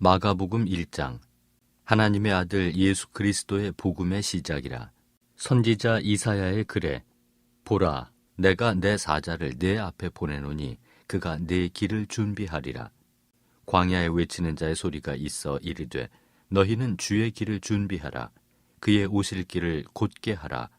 마가복음 1장. 하나님의 아들 예수 그리스도의 복음의 시작이라. 선지자 이사야의 글에 보라, 내가 내 사자를 내 앞에 보내노니 그가 내 길을 준비하리라. 광야에 외치는 자의 소리가 있어 이르되 너희는 주의 길을 준비하라. 그의 오실 길을 곧게 하라.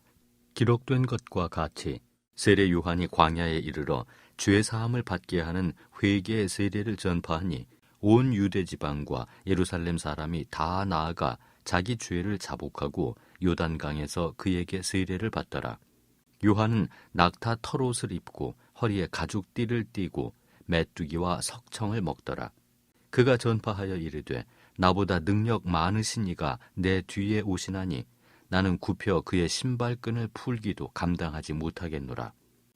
기록된 것과 같이 세례 요한이 광야에 이르러 죄 사함을 받게 하는 회개의 세례를 전파하니 온 유대 지방과 예루살렘 사람이 다 나아가 자기 죄를 자복하고 요단강에서 그에게 세례를 받더라. 요한은 낙타 털옷을 입고 허리에 가죽띠를 띠고 메뚜기와 석청을 먹더라. 그가 전파하여 이르되 나보다 능력 많으신 이가 내 뒤에 오시나니 나는 굽혀 그의 신발끈을 풀기도 감당하지 못하겠노라.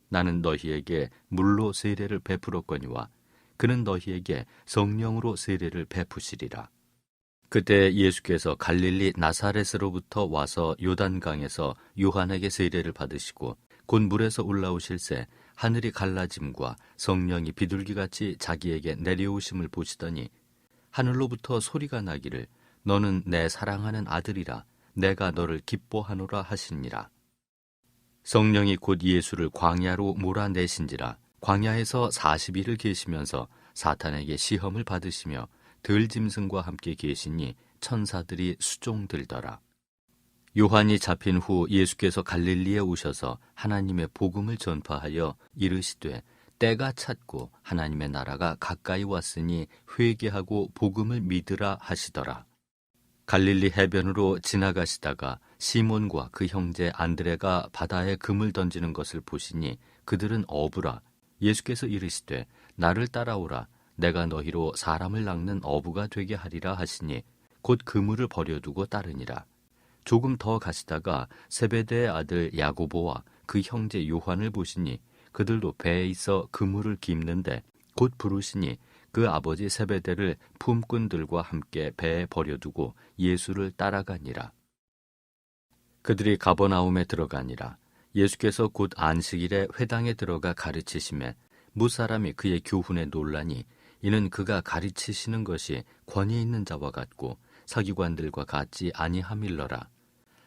나는 너희에게 물로 세례를 베풀었거니와 그는 너희에게 성령으로 세례를 베푸시리라. 그때 예수께서 갈릴리 나사렛으로부터 와서 요단강에서 요한에게 세례를 받으시고 곧 물에서 올라오실새 하늘이 갈라짐과 성령이 비둘기같이 자기에게 내려오심을 보시더니 하늘로부터 소리가 나기를 너는 내 사랑하는 아들이라 내가 너를 기뻐하노라 하시니라. 성령이 곧 예수를 광야로 몰아내신지라. 광야에서 40일을 계시면서 사탄에게 시험을 받으시며 들짐승과 함께 계시니 천사들이 수종들더라. 요한이 잡힌 후 예수께서 갈릴리에 오셔서 하나님의 복음을 전파하여 이르시되 때가 찼고 하나님의 나라가 가까이 왔으니 회개하고 복음을 믿으라 하시더라. 갈릴리 해변으로 지나가시다가 시몬과 그 형제 안드레가 바다에 금을 던지는 것을 보시니 그들은 어부라. 예수께서 이르시되 나를 따라오라. 내가 너희로 사람을 낚는 어부가 되게 하리라 하시니 곧 그물을 버려두고 따르니라. 조금 더 가시다가 세베대의 아들 야고보와 그 형제 요한을 보시니 그들도 배에 있어 그물을 깁는데 곧 부르시니 그 아버지 세베대를 품꾼들과 함께 배에 버려두고 예수를 따라가니라. 그들이 가버나움에 들어가니라. 예수께서 곧 안식일에 회당에 들어가 가르치시매 무사람이 그의 교훈에 놀라니 이는 그가 가르치시는 것이 권위 있는 자와 같고 서기관들과 같지 아니함일러라.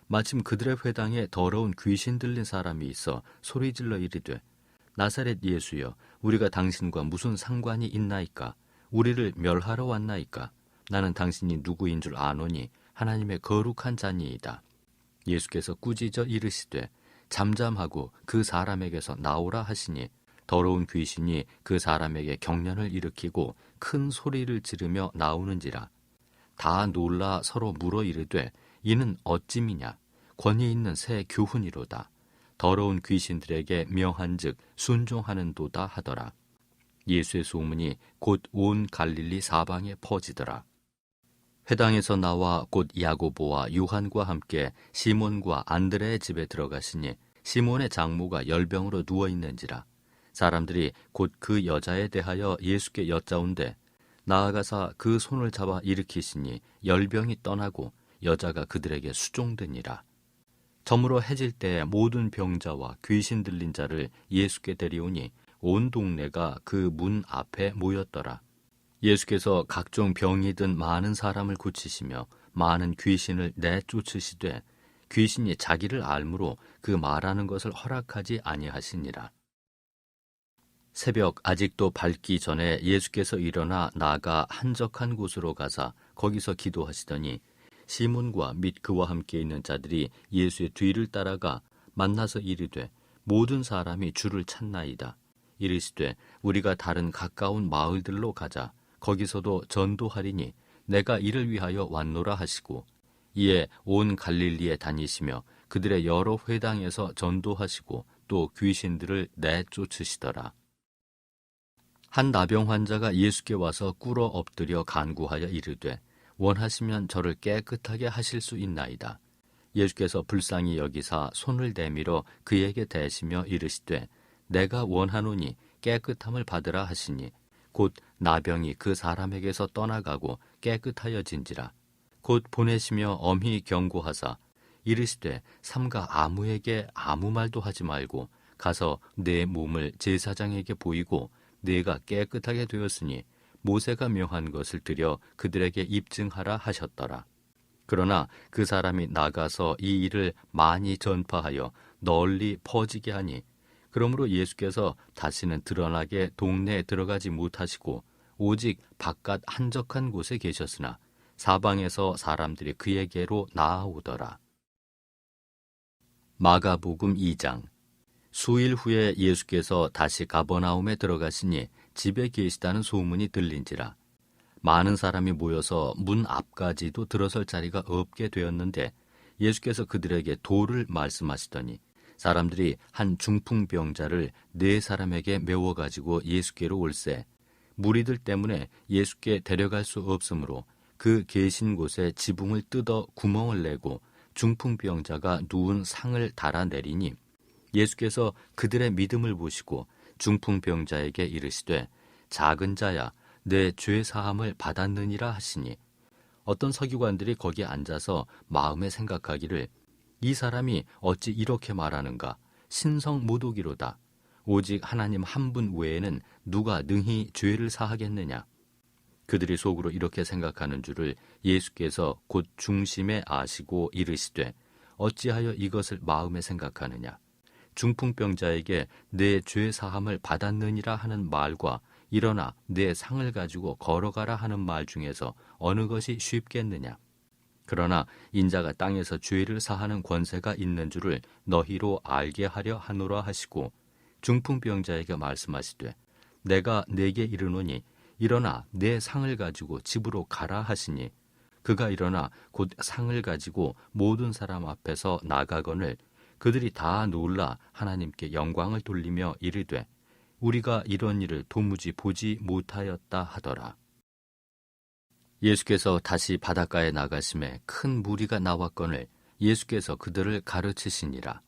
마침 그들의 회당에 더러운 귀신 들린 사람이 있어 소리질러 이르되 나사렛 예수여, 우리가 당신과 무슨 상관이 있나이까? 우리를 멸하러 왔나이까? 나는 당신이 누구인 줄 아노니 하나님의 거룩한 자니이다. 예수께서 꾸짖어 이르시되 잠잠하고 그 사람에게서 나오라 하시니 더러운 귀신이 그 사람에게 경련을 일으키고 큰 소리를 지르며 나오는지라. 다 놀라 서로 물어 이르되 이는 어찌미냐? 권위 있는 새 교훈이로다. 더러운 귀신들에게 명한즉 순종하는도다 하더라. 예수의 소문이 곧 온 갈릴리 사방에 퍼지더라. 회당에서 나와 곧 야고보와 요한과 함께 시몬과 안드레의 집에 들어가시니 시몬의 장모가 열병으로 누워있는지라. 사람들이 곧 그 여자에 대하여 예수께 여짜온대 나아가사 그 손을 잡아 일으키시니 열병이 떠나고 여자가 그들에게 수종되니라. 저물어 해질 때 모든 병자와 귀신 들린 자를 예수께 데려오니 온 동네가 그 문 앞에 모였더라. 예수께서 각종 병이 든 많은 사람을 고치시며 많은 귀신을 내쫓으시되 귀신이 자기를 알므로 그 말하는 것을 허락하지 아니하시니라. 새벽 아직도 밝기 전에 예수께서 일어나 나아가 한적한 곳으로 가사 거기서 기도하시더니 시몬과 및 그와 함께 있는 자들이 예수의 뒤를 따라가 만나서 이르되 모든 사람이 주를 찾나이다. 이르시되 우리가 다른 가까운 마을들로 가자. 거기서도 전도하리니 내가 이를 위하여 왔노라 하시고 이에 온 갈릴리에 다니시며 그들의 여러 회당에서 전도하시고 또 귀신들을 내쫓으시더라. 한 나병 환자가 예수께 와서 꿇어 엎드려 간구하여 이르되 원하시면 저를 깨끗하게 하실 수 있나이다. 예수께서 불쌍히 여기사 손을 내밀어 그에게 대시며 이르시되 내가 원하노니 깨끗함을 받으라 하시니 곧 나병이 그 사람에게서 떠나가고 깨끗하여진지라. 곧 보내시며 엄히 경고하사 이르시되 삼가 아무에게 아무 말도 하지 말고 가서 내 몸을 제사장에게 보이고 네가 깨끗하게 되었으니 모세가 명한 것을 들여 그들에게 입증하라 하셨더라. 그러나 그 사람이 나가서 이 일을 많이 전파하여 널리 퍼지게 하니 그러므로 예수께서 다시는 드러나게 동네에 들어가지 못하시고 오직 바깥 한적한 곳에 계셨으나 사방에서 사람들이 그에게로 나아오더라. 마가복음 2장. 수일 후에 예수께서 다시 가버나움에 들어가시니 집에 계시다는 소문이 들린지라. 많은 사람이 모여서 문 앞까지도 들어설 자리가 없게 되었는데 예수께서 그들에게 도를 말씀하시더니 사람들이 한 중풍병자를 4사람에게 메워가지고 예수께로 올세 무리들 때문에 예수께 데려갈 수 없으므로 그 계신 곳에 지붕을 뜯어 구멍을 내고 중풍병자가 누운 상을 달아내리니 예수께서 그들의 믿음을 보시고 중풍병자에게 이르시되 작은 자야 내 죄 사함을 받았느니라 하시니 어떤 서기관들이 거기에 앉아서 마음에 생각하기를 이 사람이 어찌 이렇게 말하는가 신성 모독이로다. 오직 하나님 한 분 외에는 누가 능히 죄를 사하겠느냐. 그들이 속으로 이렇게 생각하는 줄을 예수께서 곧 중심에 아시고 이르시되 어찌하여 이것을 마음에 생각하느냐. 중풍병자에게 내 죄 사함을 받았느니라 하는 말과 일어나 내 상을 가지고 걸어가라 하는 말 중에서 어느 것이 쉽겠느냐. 그러나 인자가 땅에서 죄를 사하는 권세가 있는 줄을 너희로 알게 하려 하노라 하시고 중풍병자에게 말씀하시되 내가 네게 이르노니 일어나 내 상을 가지고 집으로 가라 하시니 그가 일어나 곧 상을 가지고 모든 사람 앞에서 나가거늘 그들이 다 놀라 하나님께 영광을 돌리며 이르되 우리가 이런 일을 도무지 보지 못하였다 하더라. 예수께서 다시 바닷가에 나가심에 큰 무리가 나왔거늘 예수께서 그들을 가르치시니라.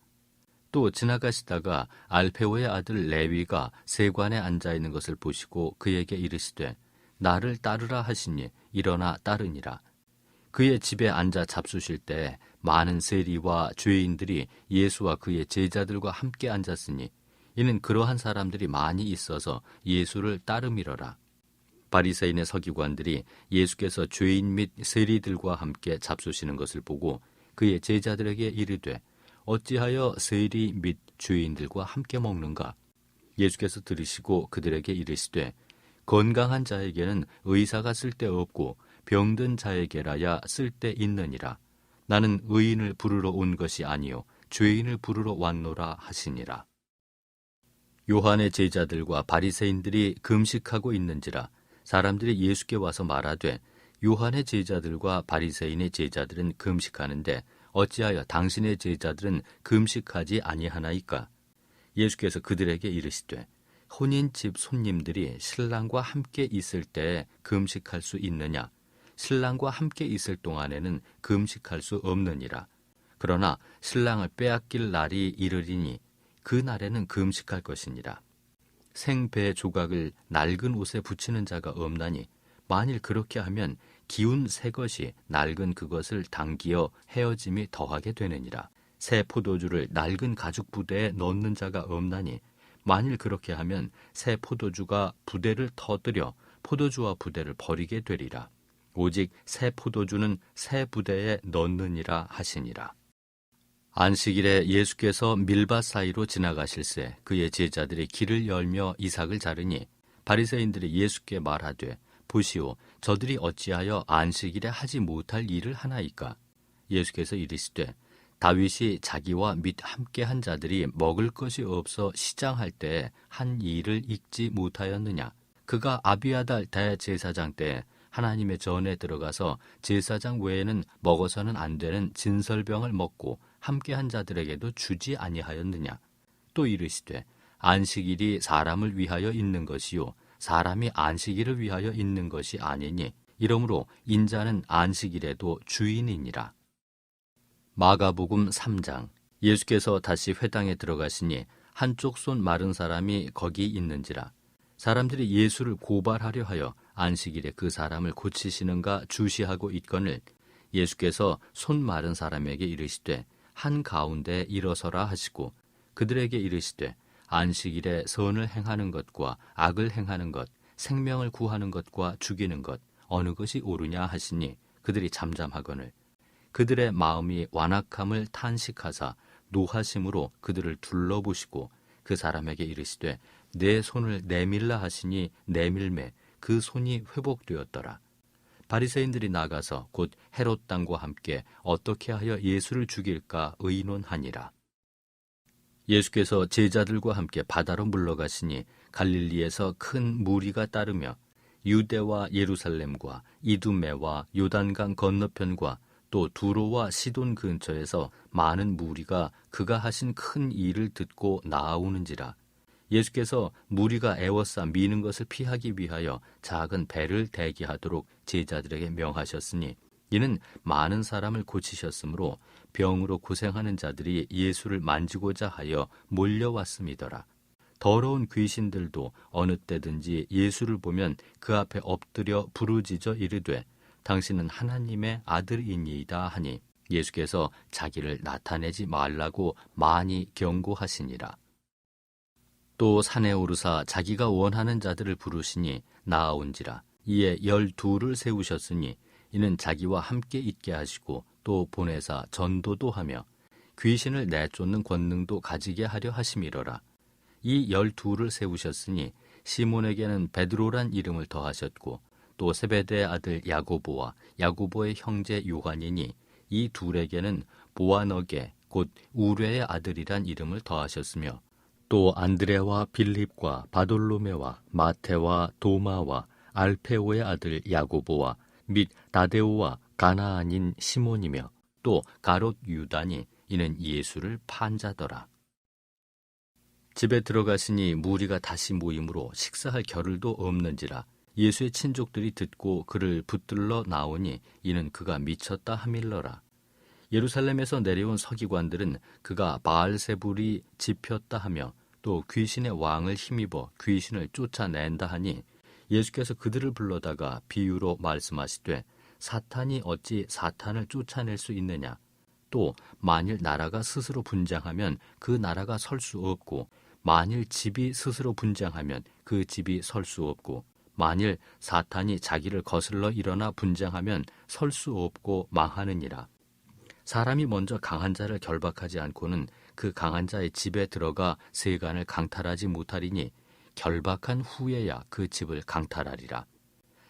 또 지나가시다가 알페오의 아들 레위가 세관에 앉아있는 것을 보시고 그에게 이르시되 나를 따르라 하시니 일어나 따르니라. 그의 집에 앉아 잡수실 때 많은 세리와 죄인들이 예수와 그의 제자들과 함께 앉았으니 이는 그러한 사람들이 많이 있어서 예수를 따름이러라. 바리새인의 서기관들이 예수께서 죄인 및 세리들과 함께 잡수시는 것을 보고 그의 제자들에게 이르되 어찌하여 세리 및 죄인들과 함께 먹는가? 예수께서 들으시고 그들에게 이르시되 건강한 자에게는 의사가 쓸데없고 병든 자에게라야 쓸데있느니라. 나는 의인을 부르러 온 것이 아니요 죄인을 부르러 왔노라 하시니라. 요한의 제자들과 바리새인들이 금식하고 있는지라 사람들이 예수께 와서 말하되 요한의 제자들과 바리새인의 제자들은 금식하는데 어찌하여 당신의 제자들은 금식하지 아니하나이까? 예수께서 그들에게 이르시되 혼인집 손님들이 신랑과 함께 있을 때에 금식할 수 있느냐? 신랑과 함께 있을 동안에는 금식할 수 없느니라. 그러나 신랑을 빼앗길 날이 이르리니 그 날에는 금식할 것이니라. 생배 조각을 낡은 옷에 붙이는 자가 없나니 만일 그렇게 하면 기운 새 것이 낡은 그것을 당기어 헤어짐이 더하게 되느니라. 새 포도주를 낡은 가죽 부대에 넣는 자가 없나니 만일 그렇게 하면 새 포도주가 부대를 터뜨려 포도주와 부대를 버리게 되리라. 오직 새 포도주는 새 부대에 넣느니라 하시니라. 안식일에 예수께서 밀밭 사이로 지나가실새 그의 제자들이 길을 열며 이삭을 자르니 바리새인들이 예수께 말하되 보시오 저들이 어찌하여 안식일에 하지 못할 일을 하나이까? 예수께서 이르시되 다윗이 자기와 및 함께한 자들이 먹을 것이 없어 시장할 때에 한 일을 잊지 못하였느냐? 그가 아비아달 대제사장 때 하나님의 전에 들어가서 제사장 외에는 먹어서는 안 되는 진설병을 먹고 함께한 자들에게도 주지 아니하였느냐? 또 이르시되 안식일이 사람을 위하여 있는 것이요 사람이 안식일을 위하여 있는 것이 아니니 이러므로 인자는 안식일에도 주인이니라. 마가복음 3장. 예수께서 다시 회당에 들어가시니 한쪽 손 마른 사람이 거기 있는지라. 사람들이 예수를 고발하려 하여 안식일에 그 사람을 고치시는가 주시하고 있거늘 예수께서 손 마른 사람에게 이르시되 한 가운데 일어서라 하시고 그들에게 이르시되 안식일에 선을 행하는 것과 악을 행하는 것 생명을 구하는 것과 죽이는 것 어느 것이 옳으냐 하시니 그들이 잠잠하거늘 그들의 마음이 완악함을 탄식하사 노하심으로 그들을 둘러보시고 그 사람에게 이르시되 내 손을 내밀라 하시니 내밀매 그 손이 회복되었더라. 바리새인들이 나가서 곧 헤롯 당과 함께 어떻게 하여 예수를 죽일까 의논하니라. 예수께서 제자들과 함께 바다로 물러가시니 갈릴리에서 큰 무리가 따르며 유대와 예루살렘과 이두메와 요단강 건너편과 또 두로와 시돈 근처에서 많은 무리가 그가 하신 큰 일을 듣고 나아오는지라. 예수께서 무리가 애워싸 미는 것을 피하기 위하여 작은 배를 대기하도록 제자들에게 명하셨으니 이는 많은 사람을 고치셨으므로 병으로 고생하는 자들이 예수를 만지고자 하여 몰려왔음이더라. 더러운 귀신들도 어느 때든지 예수를 보면 그 앞에 엎드려 부르짖어 이르되 당신은 하나님의 아들이니이다 하니 예수께서 자기를 나타내지 말라고 많이 경고하시니라. 또 산에 오르사 자기가 원하는 자들을 부르시니 나아온지라. 이에 12를 세우셨으니 이는 자기와 함께 있게 하시고 또 보내사 전도도 하며 귀신을 내쫓는 권능도 가지게 하려 하심이로라. 이 12를 세우셨으니 시몬에게는 베드로란 이름을 더하셨고 또 세베대의 아들 야고보와 야고보의 형제 요한이니 이 둘에게는 보아너게 곧 우레의 아들이란 이름을 더하셨으며 또 안드레와 빌립과 바돌로메와 마테와 도마와 알페오의 아들 야고보와 및 다데오와 가나안인 시몬이며 또 가롯 유다니 이는 예수를 판 자더라. 집에 들어가시니 무리가 다시 모임으로 식사할 겨를도 없는지라. 예수의 친족들이 듣고 그를 붙들러 나오니 이는 그가 미쳤다 하밀러라. 예루살렘에서 내려온 서기관들은 그가 바알세불이 집혔다 하며 또 귀신의 왕을 힘입어 귀신을 쫓아낸다 하니 예수께서 그들을 불러다가 비유로 말씀하시되 사탄이 어찌 사탄을 쫓아낼 수 있느냐. 또 만일 나라가 스스로 분쟁하면 그 나라가 설 수 없고 만일 집이 스스로 분쟁하면 그 집이 설 수 없고 만일 사탄이 자기를 거슬러 일어나 분쟁하면 설 수 없고 망하느니라. 사람이 먼저 강한 자를 결박하지 않고는 그 강한 자의 집에 들어가 세간을 강탈하지 못하리니 결박한 후에야 그 집을 강탈하리라.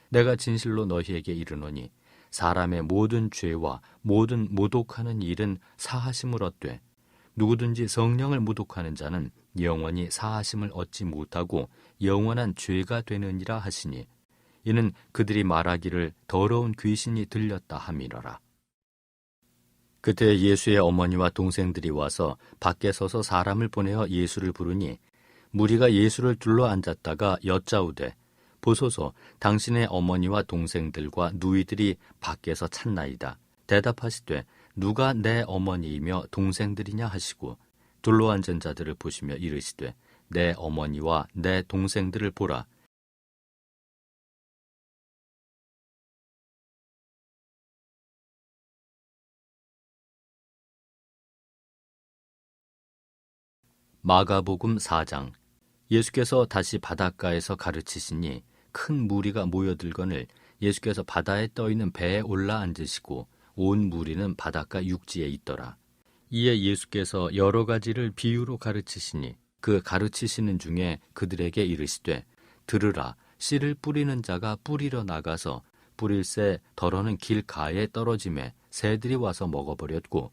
내가 진실로 너희에게 이르노니 사람의 모든 죄와 모든 모독하는 일은 사하심을 얻되 누구든지 성령을 모독하는 자는 영원히 사하심을 얻지 못하고 영원한 죄가 되느니라 하시니 이는 그들이 말하기를 더러운 귀신이 들렸다 함이러라. 그때 예수의 어머니와 동생들이 와서 밖에 서서 사람을 보내어 예수를 부르니 무리가 예수를 둘러 앉았다가 여짜오되 보소서 당신의 어머니와 동생들과 누이들이 밖에서 찾나이다. 대답하시되 누가 내 어머니이며 동생들이냐 하시고 둘러앉은 자들을 보시며 이르시되 내 어머니와 내 동생들을 보라. 마가복음 4장. 예수께서 다시 바닷가에서 가르치시니 큰 무리가 모여들거늘 예수께서 바다에 떠있는 배에 올라 앉으시고 온 무리는 바닷가 육지에 있더라. 이에 예수께서 여러 가지를 비유로 가르치시니 그 가르치시는 중에 그들에게 이르시되 들으라. 씨를 뿌리는 자가 뿌리러 나가서 뿌릴새 덜어는 길가에 떨어짐에 새들이 와서 먹어버렸고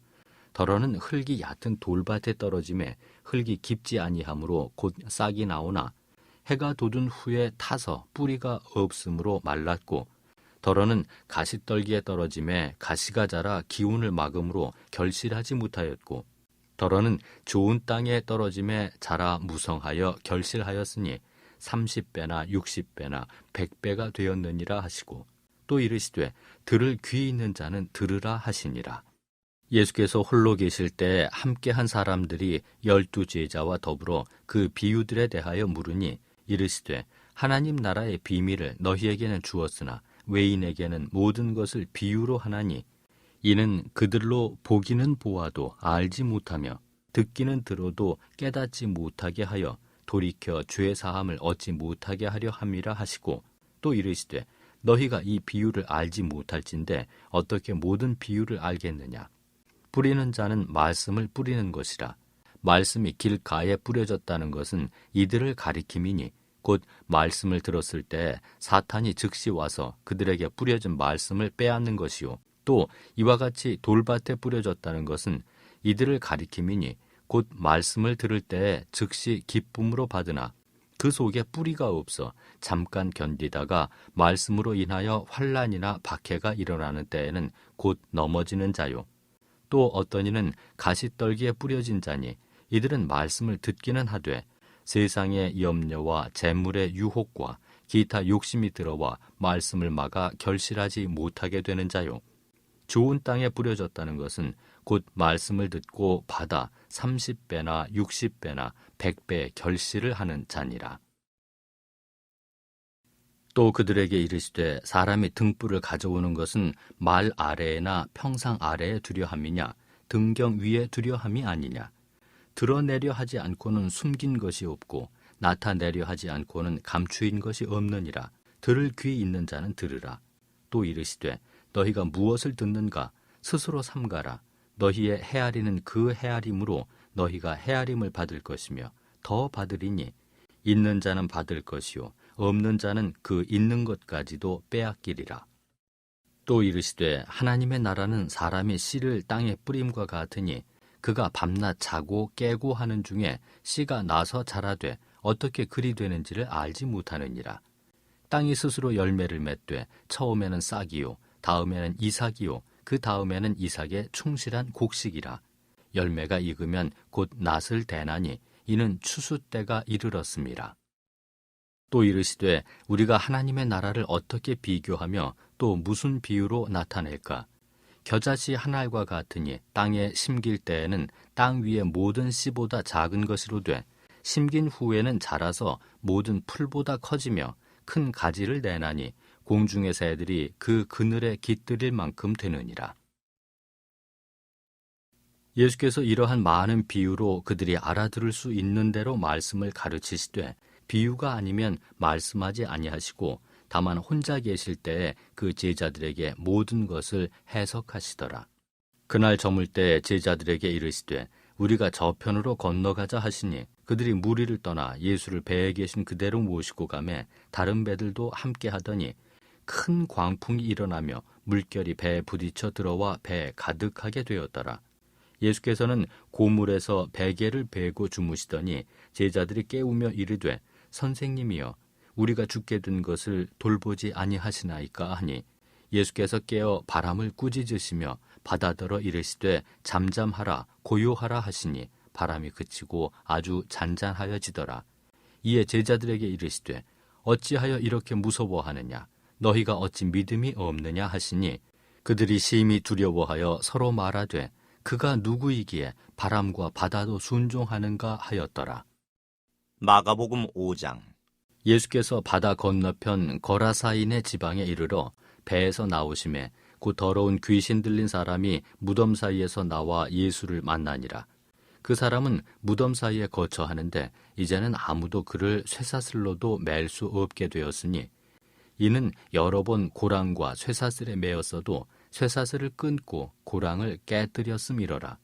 덜어는 흙이 얕은 돌밭에 떨어짐에 흙이 깊지 아니하므로 곧 싹이 나오나 해가 돋은 후에 타서 뿌리가 없으므로 말랐고 덜어는 가시떨기에 떨어짐에 가시가 자라 기운을 막음으로 결실하지 못하였고 덜어는 좋은 땅에 떨어짐에 자라 무성하여 결실하였으니 30배나 60배나 100배가 되었느니라 하시고 또 이르시되 들을 귀 있는 자는 들으라 하시니라. 예수께서 홀로 계실 때 함께한 사람들이 12 제자와 더불어 그 비유들에 대하여 물으니 이르시되 하나님 나라의 비밀을 너희에게는 주었으나 외인에게는 모든 것을 비유로 하나니 이는 그들로 보기는 보아도 알지 못하며 듣기는 들어도 깨닫지 못하게 하여 돌이켜 죄 사함을 얻지 못하게 하려 함이라 하시고, 또 이르시되 너희가 이 비유를 알지 못할진대 어떻게 모든 비유를 알겠느냐. 뿌리는 자는 말씀을 뿌리는 것이라. 말씀이 길가에 뿌려졌다는 것은 이들을 가리킴이니, 곧 말씀을 들었을 때 사탄이 즉시 와서 그들에게 뿌려진 말씀을 빼앗는 것이요, 또 이와 같이 돌밭에 뿌려졌다는 것은 이들을 가리킴이니, 곧 말씀을 들을 때에 즉시 기쁨으로 받으나 그 속에 뿌리가 없어 잠깐 견디다가 말씀으로 인하여 환난이나 박해가 일어나는 때에는 곧 넘어지는 자요. 또 어떤 이는 가시떨기에 뿌려진 자니, 이들은 말씀을 듣기는 하되 세상의 염려와 재물의 유혹과 기타 욕심이 들어와 말씀을 막아 결실하지 못하게 되는 자요. 좋은 땅에 뿌려졌다는 것은 곧 말씀을 듣고 받아 30배나 60배나 100배 결실을 하는 자니라. 또 그들에게 이르시되 사람이 등불을 가져오는 것은 말 아래에나 평상 아래에 두려 함이냐, 등경 위에 두려 함이 아니냐. 드러내려 하지 않고는 숨긴 것이 없고 나타내려 하지 않고는 감추인 것이 없느니라. 들을 귀 있는 자는 들으라. 또 이르시되 너희가 무엇을 듣는가 스스로 삼가라. 너희의 헤아리는 그 헤아림으로 너희가 헤아림을 받을 것이며 더 받으리니, 있는 자는 받을 것이요 없는 자는 그 있는 것까지도 빼앗기리라. 또 이르시되 하나님의 나라는 사람이 씨를 땅에 뿌림과 같으니, 그가 밤낮 자고 깨고 하는 중에 씨가 나서 자라되 어떻게 그리 되는지를 알지 못하느니라. 땅이 스스로 열매를 맺되 처음에는 싹이요 다음에는 이삭이요 그 다음에는 이삭의 충실한 곡식이라. 열매가 익으면 곧 낫을 대나니 이는 추수 때가 이르렀음이라. 또 이르시되 우리가 하나님의 나라를 어떻게 비교하며 또 무슨 비유로 나타낼까? 겨자씨 한 알과 같으니 땅에 심길 때에는 땅 위의 모든 씨보다 작은 것이로되 심긴 후에는 자라서 모든 풀보다 커지며 큰 가지를 내나니 공중의 새들이 그 그늘에 깃들일 만큼 되느니라. 예수께서 이러한 많은 비유로 그들이 알아들을 수 있는 대로 말씀을 가르치시되 비유가 아니면 말씀하지 아니하시고 다만 혼자 계실 때에 그 제자들에게 모든 것을 해석하시더라. 그날 저물 때 제자들에게 이르시되 우리가 저편으로 건너가자 하시니 그들이 무리를 떠나 예수를 배에 계신 그대로 모시고 가매 다른 배들도 함께 하더니 큰 광풍이 일어나며 물결이 배에 부딪혀 들어와 배에 가득하게 되었더라. 예수께서는 고물에서 베개를 베고 주무시더니 제자들이 깨우며 이르되 선생님이여 우리가 죽게 된 것을 돌보지 아니하시나이까 하니 예수께서 깨어 바람을 꾸짖으시며 바다더러 이르시되 잠잠하라 고요하라 하시니 바람이 그치고 아주 잔잔하여지더라. 이에 제자들에게 이르시되 어찌하여 이렇게 무서워하느냐 너희가 어찌 믿음이 없느냐 하시니 그들이 심히 두려워하여 서로 말하되 그가 누구이기에 바람과 바다도 순종하는가 하였더라. 마가복음 5장. 예수께서 바다 건너편 거라사인의 지방에 이르러 배에서 나오심에 곧 더러운 귀신 들린 사람이 무덤 사이에서 나와 예수를 만나니라. 그 사람은 무덤 사이에 거처하는데 이제는 아무도 그를 쇠사슬로도 맬 수 없게 되었으니 이는 여러 번 고랑과 쇠사슬에 매었어도 쇠사슬을 끊고 고랑을 깨뜨렸음이러라.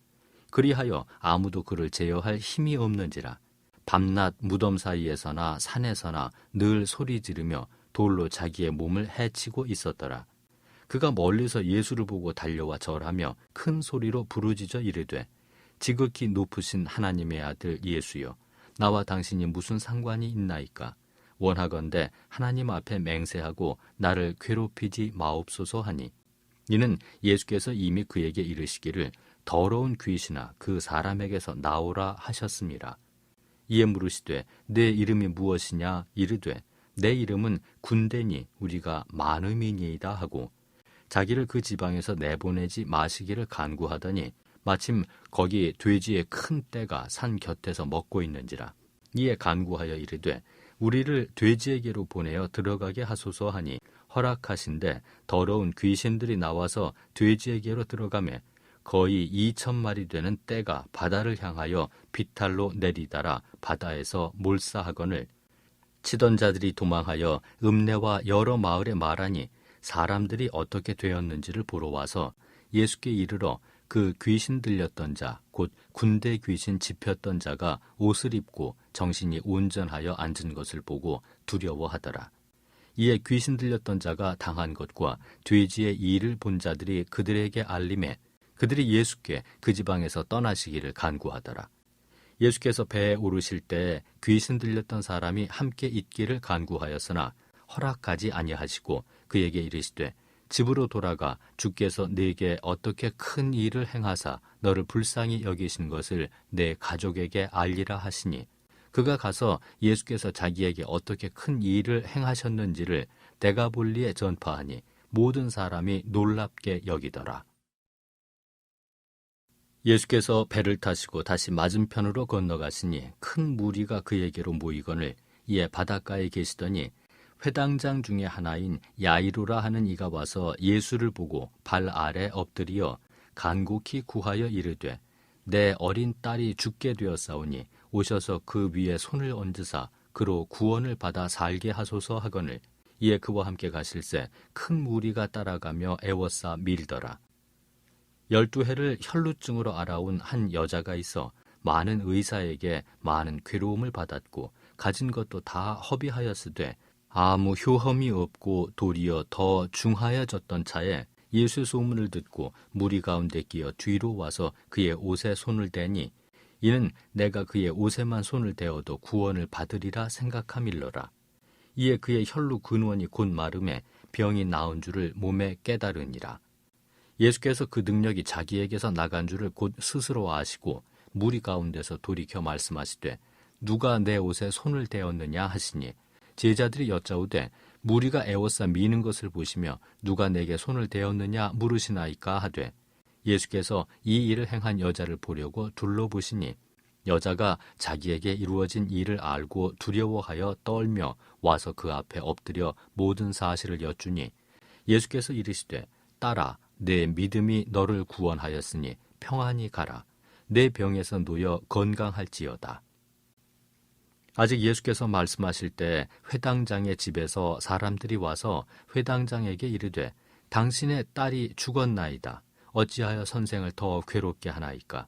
그리하여 아무도 그를 제어할 힘이 없는지라. 밤낮 무덤 사이에서나 산에서나 늘 소리 지르며 돌로 자기의 몸을 해치고 있었더라. 그가 멀리서 예수를 보고 달려와 절하며 큰 소리로 부르짖어 이르되 지극히 높으신 하나님의 아들 예수여 나와 당신이 무슨 상관이 있나이까? 원하건대 하나님 앞에 맹세하고 나를 괴롭히지 마옵소서 하니 이는 예수께서 이미 그에게 이르시기를 더러운 귀신아 그 사람에게서 나오라 하셨음이라. 이에 물으시되 내 이름이 무엇이냐 이르되 내 이름은 군대니 우리가 많음이니이다 하고 자기를 그 지방에서 내보내지 마시기를 간구하더니 마침 거기 돼지의 큰 떼가 산 곁에서 먹고 있는지라. 이에 간구하여 이르되 우리를 돼지에게로 보내어 들어가게 하소서 하니 허락하신데 더러운 귀신들이 나와서 돼지에게로 들어가매 거의 2,000마리 되는 떼가 바다를 향하여 비탈로 내리달아 바다에서 몰사하거늘 치던 자들이 도망하여 읍내와 여러 마을에 말하니 사람들이 어떻게 되었는지를 보러 와서 예수께 이르러 그 귀신 들렸던 자, 곧 군대 귀신 집혔던 자가 옷을 입고 정신이 온전하여 앉은 것을 보고 두려워하더라. 이에 귀신 들렸던 자가 당한 것과 돼지의 일을 본 자들이 그들에게 알림해 그들이 예수께 그 지방에서 떠나시기를 간구하더라. 예수께서 배에 오르실 때 귀신 들렸던 사람이 함께 있기를 간구하였으나 허락하지 아니하시고 그에게 이르시되 집으로 돌아가 주께서 네게 어떻게 큰 일을 행하사 너를 불쌍히 여기신 것을 내 가족에게 알리라 하시니 그가 가서 예수께서 자기에게 어떻게 큰 일을 행하셨는지를 데가볼리에 전파하니 모든 사람이 놀랍게 여기더라. 예수께서 배를 타시고 다시 맞은편으로 건너가시니 큰 무리가 그에게로 모이거늘 이에 바닷가에 계시더니 회당장 중에 하나인 야이로라 하는 이가 와서 예수를 보고 발 아래 엎드리어 간곡히 구하여 이르되 내 어린 딸이 죽게 되었사오니 오셔서 그 위에 손을 얹으사 그로 구원을 받아 살게 하소서 하거늘 이에 그와 함께 가실새 큰 무리가 따라가며 애워싸 밀더라. 12해를 혈루증으로 알아온 한 여자가 있어 많은 의사에게 많은 괴로움을 받았고 가진 것도 다 허비하였으되 아무 효험이 없고 도리어 더 중하여졌던 차에 예수의 소문을 듣고 무리 가운데 끼어 뒤로 와서 그의 옷에 손을 대니 이는 내가 그의 옷에만 손을 대어도 구원을 받으리라 생각함일러라. 이에 그의 혈루 근원이 곧 마름에 병이 나은 줄을 몸에 깨달으니라. 예수께서 그 능력이 자기에게서 나간 줄을 곧 스스로 아시고 무리 가운데서 돌이켜 말씀하시되 누가 내 옷에 손을 대었느냐 하시니 제자들이 여짜오되 무리가 애워싸 미는 것을 보시며 누가 내게 손을 대었느냐 물으시나이까 하되 예수께서 이 일을 행한 여자를 보려고 둘러보시니 여자가 자기에게 이루어진 일을 알고 두려워하여 떨며 와서 그 앞에 엎드려 모든 사실을 여쭈니 예수께서 이르시되 딸아 내 믿음이 너를 구원하였으니 평안히 가라. 내 병에서 놓여 건강할지어다. 아직 예수께서 말씀하실 때 회당장의 집에서 사람들이 와서 회당장에게 이르되 당신의 딸이 죽었나이다. 어찌하여 선생을 더 괴롭게 하나이까?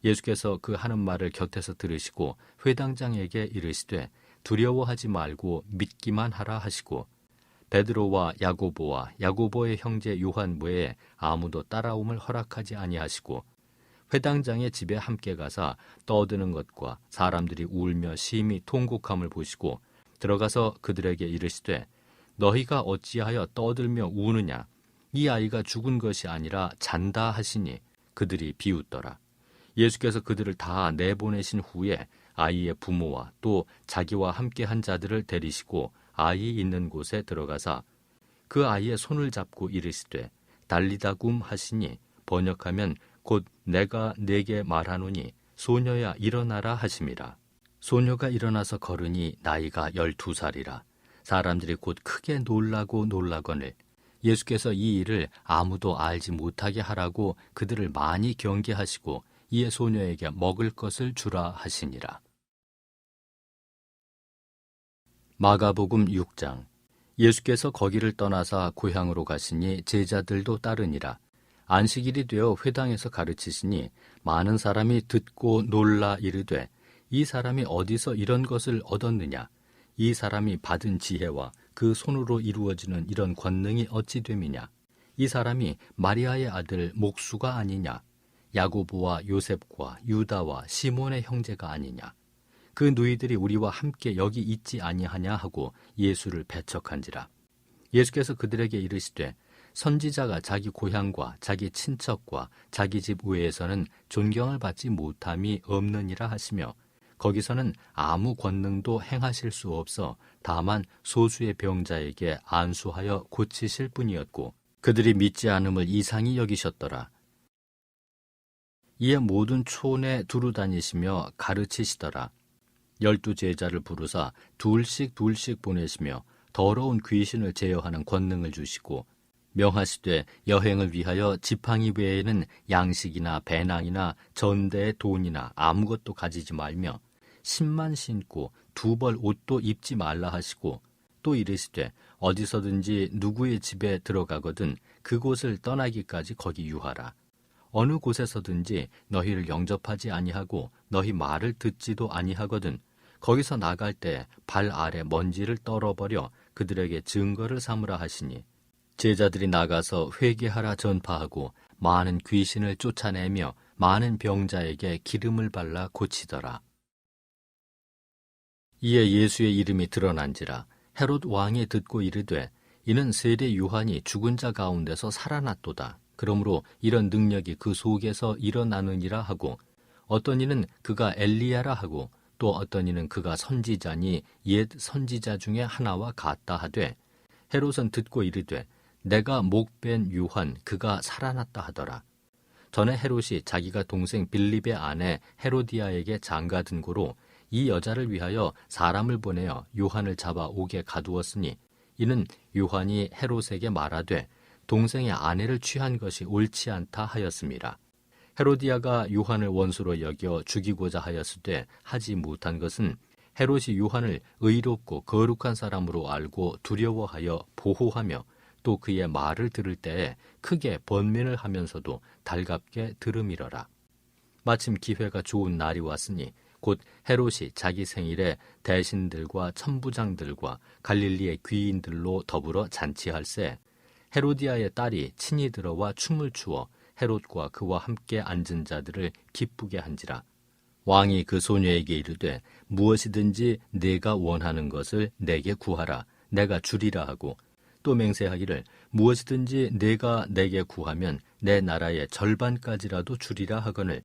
예수께서 그 하는 말을 곁에서 들으시고 회당장에게 이르시되 두려워하지 말고 믿기만 하라 하시고 베드로와 야고보와 야고보의 형제 요한 외에 아무도 따라옴을 허락하지 아니하시고 회당장의 집에 함께 가사 떠드는 것과 사람들이 울며 심히 통곡함을 보시고 들어가서 그들에게 이르시되 너희가 어찌하여 떠들며 우느냐? 이 아이가 죽은 것이 아니라 잔다 하시니 그들이 비웃더라. 예수께서 그들을 다 내보내신 후에 아이의 부모와 또 자기와 함께 한 자들을 데리시고 아이 있는 곳에 들어가사 그 아이의 손을 잡고 이르시되 달리다굼 하시니 번역하면 곧 내가 네게 말하노니 소녀야 일어나라 하심이라. 소녀가 일어나서 걸으니 나이가 12살이라. 사람들이 곧 크게 놀라거늘 예수께서 이 일을 아무도 알지 못하게 하라고 그들을 많이 경계하시고 이에 소녀에게 먹을 것을 주라 하시니라. 마가복음 6장. 예수께서 거기를 떠나사 고향으로 가시니 제자들도 따르니라. 안식일이 되어 회당에서 가르치시니 많은 사람이 듣고 놀라 이르되 이 사람이 어디서 이런 것을 얻었느냐? 이 사람이 받은 지혜와 그 손으로 이루어지는 이런 권능이 어찌 됨이냐? 이 사람이 마리아의 아들 목수가 아니냐? 야고보와 요셉과 유다와 시몬의 형제가 아니냐? 그 누이들이 우리와 함께 여기 있지 아니하냐 하고 예수를 배척한지라. 예수께서 그들에게 이르시되 선지자가 자기 고향과 자기 친척과 자기 집 외에서는 존경을 받지 못함이 없느니라 하시며 거기서는 아무 권능도 행하실 수 없어 다만 소수의 병자에게 안수하여 고치실 뿐이었고 그들이 믿지 않음을 이상히 여기셨더라. 이에 모든 촌에 두루 다니시며 가르치시더라. 12 제자를 부르사 둘씩 보내시며 더러운 귀신을 제어하는 권능을 주시고 명하시되 여행을 위하여 지팡이 외에는 양식이나 배낭이나 전대의 돈이나 아무것도 가지지 말며 신만 신고 두 벌 옷도 입지 말라 하시고, 또 이르시되 어디서든지 누구의 집에 들어가거든 그곳을 떠나기까지 거기 유하라. 어느 곳에서든지 너희를 영접하지 아니하고 너희 말을 듣지도 아니하거든 거기서 나갈 때 발 아래 먼지를 떨어버려 그들에게 증거를 삼으라 하시니, 제자들이 나가서 회개하라 전파하고 많은 귀신을 쫓아내며 많은 병자에게 기름을 발라 고치더라. 이에 예수의 이름이 드러난지라 헤롯 왕이 듣고 이르되 이는 세례 요한이 죽은 자 가운데서 살아났도다. 그러므로 이런 능력이 그 속에서 일어나느니라 하고, 어떤 이는 그가 엘리야라 하고 또 어떤 이는 그가 선지자니 옛 선지자 중에 하나와 같다 하되, 헤롯은 듣고 이르되 내가 목벤 요한 그가 살아났다 하더라. 전에 헤롯이 자기가 동생 빌립의 아내 헤로디아에게 장가든 고로 이 여자를 위하여 사람을 보내어 요한을 잡아 옥에 가두었으니, 이는 요한이 헤롯에게 말하되 동생의 아내를 취한 것이 옳지 않다 하였음이라. 헤로디아가 요한을 원수로 여겨 죽이고자 하였으되 하지 못한 것은 헤롯이 요한을 의롭고 거룩한 사람으로 알고 두려워하여 보호하며 또 그의 말을 들을 때에 크게 번민을 하면서도 달갑게 들음이러라. 마침 기회가 좋은 날이 왔으니 곧 헤롯이 자기 생일에 대신들과 천부장들과 갈릴리의 귀인들로 더불어 잔치할세, 헤로디아의 딸이 친히 들어와 춤을 추어 헤롯과 그와 함께 앉은 자들을 기쁘게 한지라. 왕이 그 소녀에게 이르되 무엇이든지 네가 원하는 것을 내게 구하라. 내가 주리라 하고, 또 맹세하기를 무엇이든지 네가 내게 구하면 내 나라의 절반까지라도 주리라 하거늘,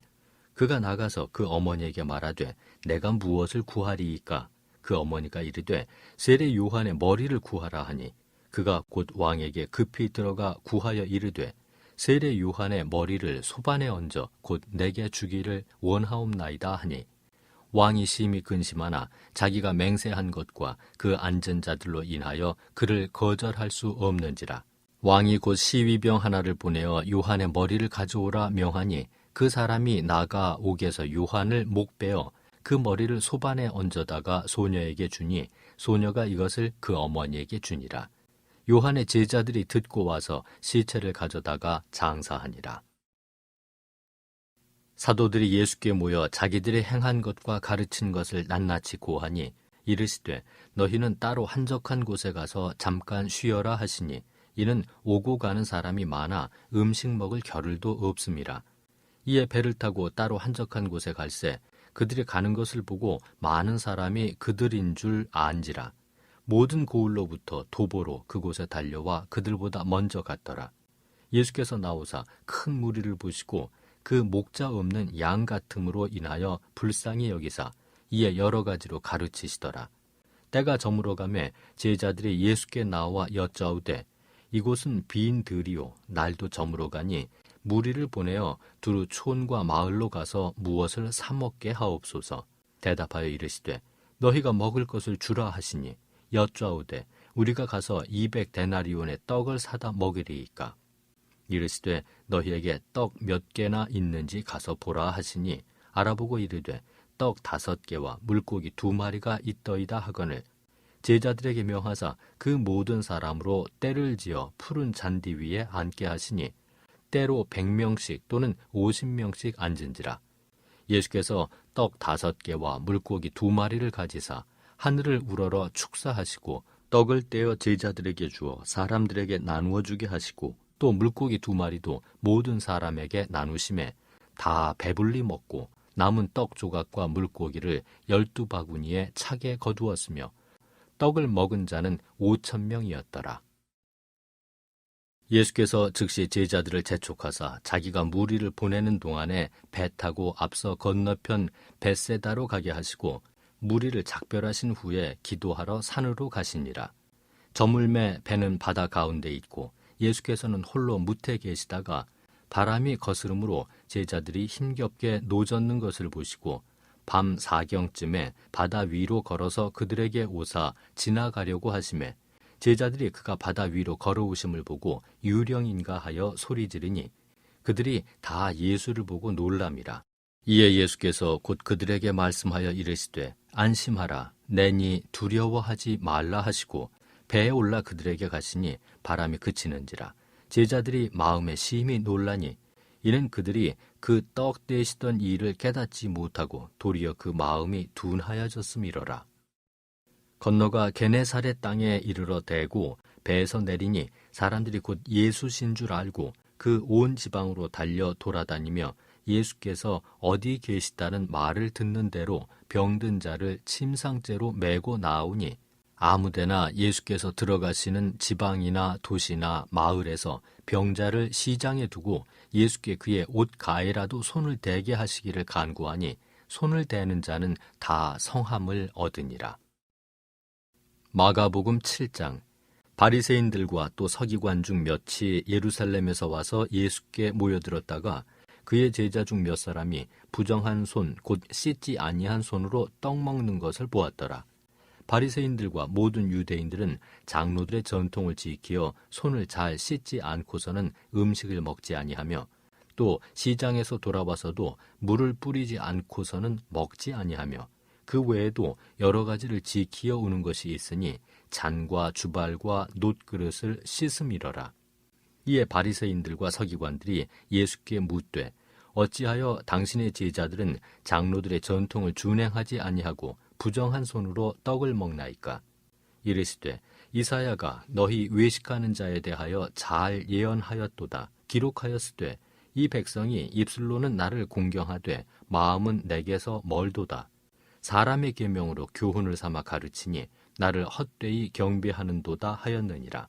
그가 나가서 그 어머니에게 말하되 내가 무엇을 구하리이까? 그 어머니가 이르되 세례 요한의 머리를 구하라 하니, 그가 곧 왕에게 급히 들어가 구하여 이르되 세례 요한의 머리를 소반에 얹어 곧 내게 주기를 원하옵나이다 하니, 왕이 심히 근심하나 자기가 맹세한 것과 그 앉은 자들로 인하여 그를 거절할 수 없는지라. 왕이 곧 시위병 하나를 보내어 요한의 머리를 가져오라 명하니, 그 사람이 나가 옥에서 요한을 목베어 그 머리를 소반에 얹어다가 소녀에게 주니, 소녀가 이것을 그 어머니에게 주니라. 요한의 제자들이 듣고 와서 시체를 가져다가 장사하니라. 사도들이 예수께 모여 자기들이 행한 것과 가르친 것을 낱낱이 고하니, 이르시되 너희는 따로 한적한 곳에 가서 잠깐 쉬어라 하시니, 이는 오고 가는 사람이 많아 음식 먹을 겨를도 없음이라. 이에 배를 타고 따로 한적한 곳에 갈새 그들이 가는 것을 보고 많은 사람이 그들인 줄 안지라. 모든 고을로부터 도보로 그곳에 달려와 그들보다 먼저 갔더라. 예수께서 나오사 큰 무리를 보시고 그 목자 없는 양 같음으로 인하여 불쌍히 여기사 이에 여러 가지로 가르치시더라. 때가 저물어가매 제자들이 예수께 나와 여짜오되 이곳은 빈 들이요 날도 저물어가니 무리를 보내어 두루 촌과 마을로 가서 무엇을 사 먹게 하옵소서. 대답하여 이르시되 너희가 먹을 것을 주라 하시니, 여짜오되 우리가 가서 200데나리온의 떡을 사다 먹으리이까? 이르시되 너희에게 떡 몇 개나 있는지 가서 보라 하시니, 알아보고 이르되 떡 5개와 물고기 2마리가 있더이다 하거늘, 제자들에게 명하사 그 모든 사람으로 때를 지어 푸른 잔디 위에 앉게 하시니, 때로 100명씩 또는 50명씩 앉은지라. 예수께서 떡 5개와 물고기 2마리를 가지사 하늘을 우러러 축사하시고 떡을 떼어 제자들에게 주어 사람들에게 나누어 주게 하시고, 또 물고기 2마리도 모든 사람에게 나누심에 다 배불리 먹고 남은 떡 조각과 물고기를 12바구니에 차게 거두었으며, 떡을 먹은 자는 5,000명이었더라. 예수께서 즉시 제자들을 재촉하사 자기가 무리를 보내는 동안에 배 타고 앞서 건너편 벳세다로 가게 하시고, 무리를 작별하신 후에 기도하러 산으로 가시니라. 저물매 배는 바다 가운데 있고 예수께서는 홀로 무태 계시다가 바람이 거스름으로 제자들이 힘겹게 노젓는 것을 보시고 밤 4경쯤에 바다 위로 걸어서 그들에게 오사 지나가려고 하시매, 제자들이 그가 바다 위로 걸어오심을 보고 유령인가 하여 소리 지르니 그들이 다 예수를 보고 놀람이라. 이에 예수께서 곧 그들에게 말씀하여 이르시되 안심하라 내니 두려워하지 말라 하시고 배에 올라 그들에게 가시니 바람이 그치는지라. 제자들이 마음에 심히 놀라니 이는 그들이 그 떡 떼시던 일을 깨닫지 못하고 도리어 그 마음이 둔하여졌음이로라. 건너가 게네사렛 땅에 이르러 대고 배에서 내리니 사람들이 곧 예수신 줄 알고 그 온 지방으로 달려 돌아다니며 예수께서 어디 계시다는 말을 듣는 대로 병든 자를 침상째로 메고 나오니 아무데나 예수께서 들어가시는 지방이나 도시나 마을에서 병자를 시장에 두고 예수께 그의 옷 가에라도 손을 대게 하시기를 간구하니 손을 대는 자는 다 성함을 얻으니라. 마가복음 7장. 바리새인들과 또 서기관 중 몇이 예루살렘에서 와서 예수께 모여들었다가 그의 제자 중 몇 사람이 부정한 손 곧 씻지 아니한 손으로 떡 먹는 것을 보았더라. 바리새인들과 모든 유대인들은 장로들의 전통을 지키어 손을 잘 씻지 않고서는 음식을 먹지 아니하며 또 시장에서 돌아와서도 물을 뿌리지 않고서는 먹지 아니하며 그 외에도 여러 가지를 지키어 오는 것이 있으니 잔과 주발과 놋그릇을 씻음이러라. 이에 바리새인들과 서기관들이 예수께 묻되 어찌하여 당신의 제자들은 장로들의 전통을 준행하지 아니하고 부정한 손으로 떡을 먹나이까? 이르시되 이사야가 너희 외식하는 자에 대하여 잘 예언하였도다. 기록하였으되 이 백성이 입술로는 나를 공경하되 마음은 내게서 멀도다. 사람의 계명으로 교훈을 삼아 가르치니 나를 헛되이 경배하는도다 하였느니라.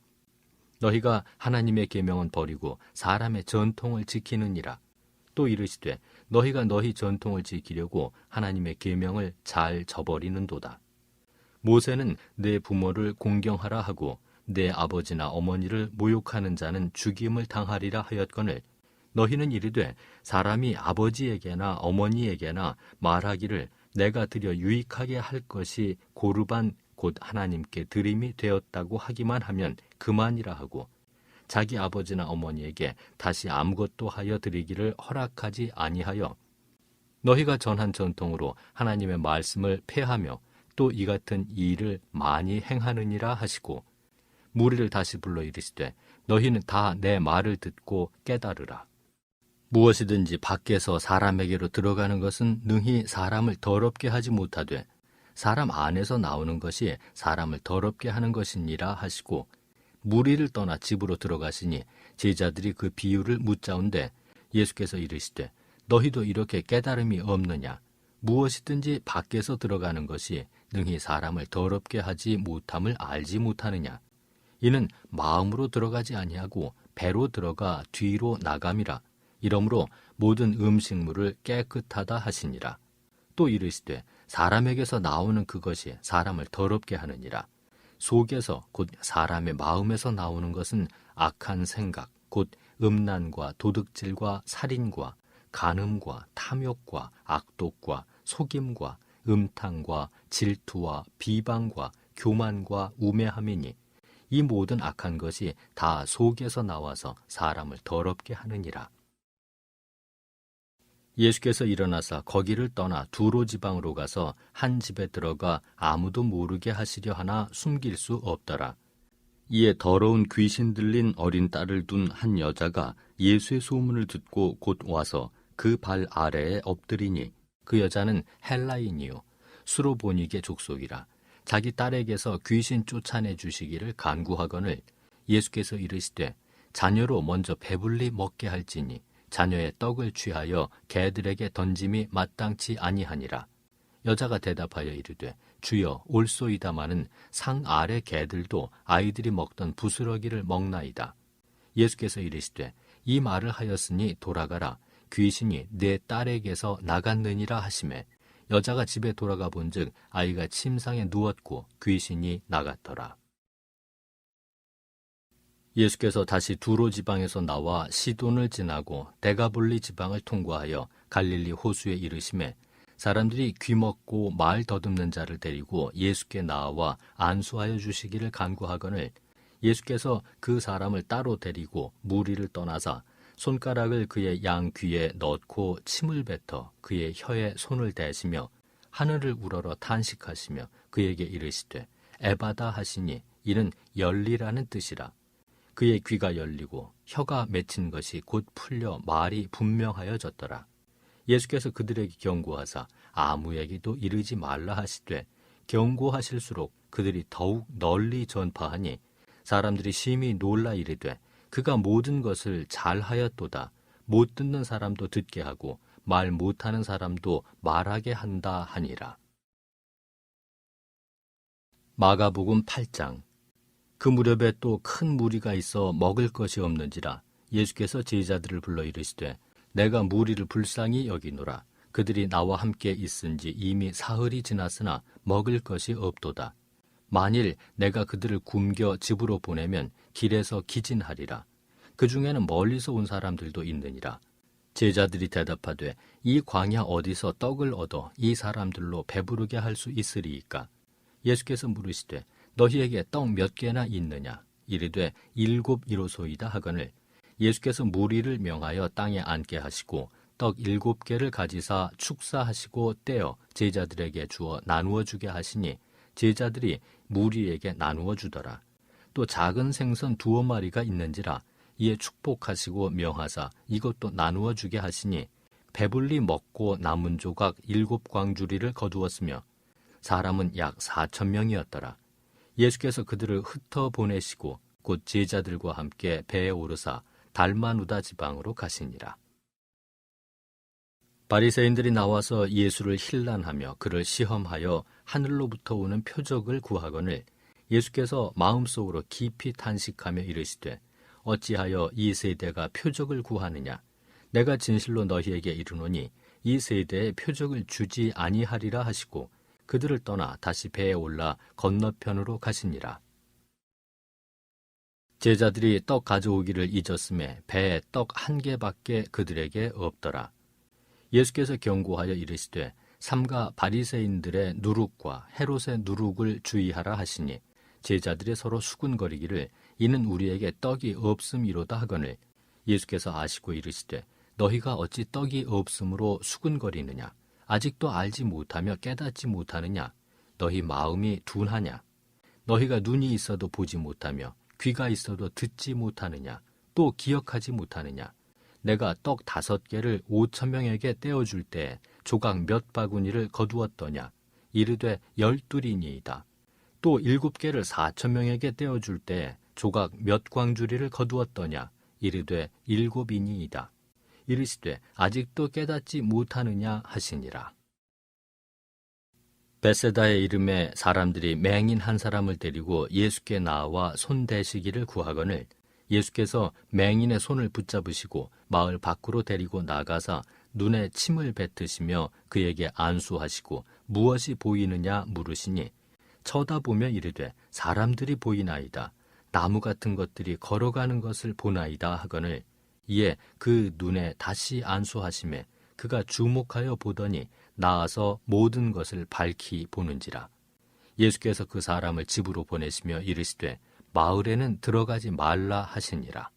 너희가 하나님의 계명은 버리고 사람의 전통을 지키느니라. 또 이르시되 너희가 너희 전통을 지키려고 하나님의 계명을 잘 저버리는도다. 모세는 내 부모를 공경하라 하고 내 아버지나 어머니를 모욕하는 자는 죽임을 당하리라 하였거늘 너희는 이르되 사람이 아버지에게나 어머니에게나 말하기를 내가 드려 유익하게 할 것이 고르반 곧 하나님께 드림이 되었다고 하기만 하면 그만이라 하고 자기 아버지나 어머니에게 다시 아무것도 하여 드리기를 허락하지 아니하여 너희가 전한 전통으로 하나님의 말씀을 폐하며 또 이 같은 일을 많이 행하느니라 하시고 무리를 다시 불러 이르시되 너희는 다 내 말을 듣고 깨달으라. 무엇이든지 밖에서 사람에게로 들어가는 것은 능히 사람을 더럽게 하지 못하되 사람 안에서 나오는 것이 사람을 더럽게 하는 것이니라 하시고 무리를 떠나 집으로 들어가시니 제자들이 그 비유를 묻자온데 예수께서 이르시되 너희도 이렇게 깨달음이 없느냐? 무엇이든지 밖에서 들어가는 것이 능히 사람을 더럽게 하지 못함을 알지 못하느냐? 이는 마음으로 들어가지 아니하고 배로 들어가 뒤로 나감이라. 이러므로 모든 음식물을 깨끗하다 하시니라. 또 이르시되 사람에게서 나오는 그것이 사람을 더럽게 하느니라. 속에서 곧 사람의 마음에서 나오는 것은 악한 생각 곧 음란과 도둑질과 살인과 간음과 탐욕과 악독과 속임과 음탕과 질투와 비방과 교만과 우매함이니 이 모든 악한 것이 다 속에서 나와서 사람을 더럽게 하느니라. 예수께서 일어나사 거기를 떠나 두로 지방으로 가서 한 집에 들어가 아무도 모르게 하시려 하나 숨길 수 없더라. 이에 더러운 귀신 들린 어린 딸을 둔 한 여자가 예수의 소문을 듣고 곧 와서 그 발 아래에 엎드리니 그 여자는 헬라인이요 수로보니게 족속이라. 자기 딸에게서 귀신 쫓아내 주시기를 간구하거늘 예수께서 이르시되 자녀로 먼저 배불리 먹게 할지니 자녀의 떡을 취하여 개들에게 던짐이 마땅치 아니하니라. 여자가 대답하여 이르되 주여 올소이다마는 상 아래 개들도 아이들이 먹던 부스러기를 먹나이다. 예수께서 이르시되 이 말을 하였으니 돌아가라. 귀신이 내 딸에게서 나갔느니라 하시매 여자가 집에 돌아가 본즉 아이가 침상에 누웠고 귀신이 나갔더라. 예수께서 다시 두로 지방에서 나와 시돈을 지나고 데가볼리 지방을 통과하여 갈릴리 호수에 이르시매 사람들이 귀먹고 말 더듬는 자를 데리고 예수께 나와 안수하여 주시기를 간구하거늘 예수께서 그 사람을 따로 데리고 무리를 떠나사 손가락을 그의 양 귀에 넣고 침을 뱉어 그의 혀에 손을 대시며 하늘을 우러러 탄식하시며 그에게 이르시되 에바다 하시니 이는 열리라는 뜻이라. 그의 귀가 열리고 혀가 맺힌 것이 곧 풀려 말이 분명하여졌더라. 예수께서 그들에게 경고하사 아무에게도 이르지 말라 하시되 경고하실수록 그들이 더욱 널리 전파하니 사람들이 심히 놀라 이르되 그가 모든 것을 잘하였도다. 못 듣는 사람도 듣게 하고 말 못하는 사람도 말하게 한다 하니라. 마가복음 8장. 그 무렵에 또 큰 무리가 있어 먹을 것이 없는지라 예수께서 제자들을 불러 이르시되 내가 무리를 불쌍히 여기노라. 그들이 나와 함께 있은지 이미 사흘이 지났으나 먹을 것이 없도다. 만일 내가 그들을 굶겨 집으로 보내면 길에서 기진하리라. 그 중에는 멀리서 온 사람들도 있느니라. 제자들이 대답하되 이 광야 어디서 떡을 얻어 이 사람들로 배부르게 할 수 있으리이까? 예수께서 물으시되 너희에게 떡 몇 개나 있느냐? 이르되 7 이로소이다 하거늘 예수께서 무리를 명하여 땅에 앉게 하시고 떡 7개를 가지사 축사하시고 떼어 제자들에게 주어 나누어 주게 하시니 제자들이 무리에게 나누어 주더라. 또 작은 생선 2마리가 있는지라 이에 축복하시고 명하사 이것도 나누어 주게 하시니 배불리 먹고 남은 조각 7광주리를 거두었으며 사람은 약 4,000명이었더라. 예수께서 그들을 흩어 보내시고 곧 제자들과 함께 배에 오르사 달마누다 지방으로 가시니라. 바리새인들이 나와서 예수를 힐난하며 그를 시험하여 하늘로부터 오는 표적을 구하거늘 예수께서 마음속으로 깊이 탄식하며 이르시되 어찌하여 이 세대가 표적을 구하느냐? 내가 진실로 너희에게 이르노니 이 세대에 표적을 주지 아니하리라 하시고 그들을 떠나 다시 배에 올라 건너편으로 가시니라. 제자들이 떡 가져오기를 잊었음에 배에 떡 1개밖에 그들에게 없더라. 예수께서 경고하여 이르시되 삼가 바리새인들의 누룩과 헤롯의 누룩을 주의하라 하시니 제자들이 서로 수군거리기를 이는 우리에게 떡이 없음이로다 하거늘 예수께서 아시고 이르시되 너희가 어찌 떡이 없음으로 수군거리느냐? 아직도 알지 못하며 깨닫지 못하느냐? 너희 마음이 둔하냐? 너희가 눈이 있어도 보지 못하며 귀가 있어도 듣지 못하느냐? 또 기억하지 못하느냐? 내가 떡 5개를 5,000명에게 떼어줄 때 조각 몇 바구니를 거두었더냐? 이르되 12이니이다. 또 7개를 4,000명에게 떼어줄 때 조각 몇 광주리를 거두었더냐? 이르되 7이니이다. 이르시되 아직도 깨닫지 못하느냐 하시니라. 베세다의 이름에 사람들이 맹인 한 사람을 데리고 예수께 나와 손 대시기를 구하거늘 예수께서 맹인의 손을 붙잡으시고 마을 밖으로 데리고 나가사 눈에 침을 뱉으시며 그에게 안수하시고 무엇이 보이느냐 물으시니 쳐다보며 이르되 사람들이 보이나이다. 나무 같은 것들이 걸어가는 것을 보나이다 하거늘 이에 그 눈에 다시 안수하시매 그가 주목하여 보더니 나아서 모든 것을 밝히 보는지라. 예수께서 그 사람을 집으로 보내시며 이르시되 마을에는 들어가지 말라 하시니라.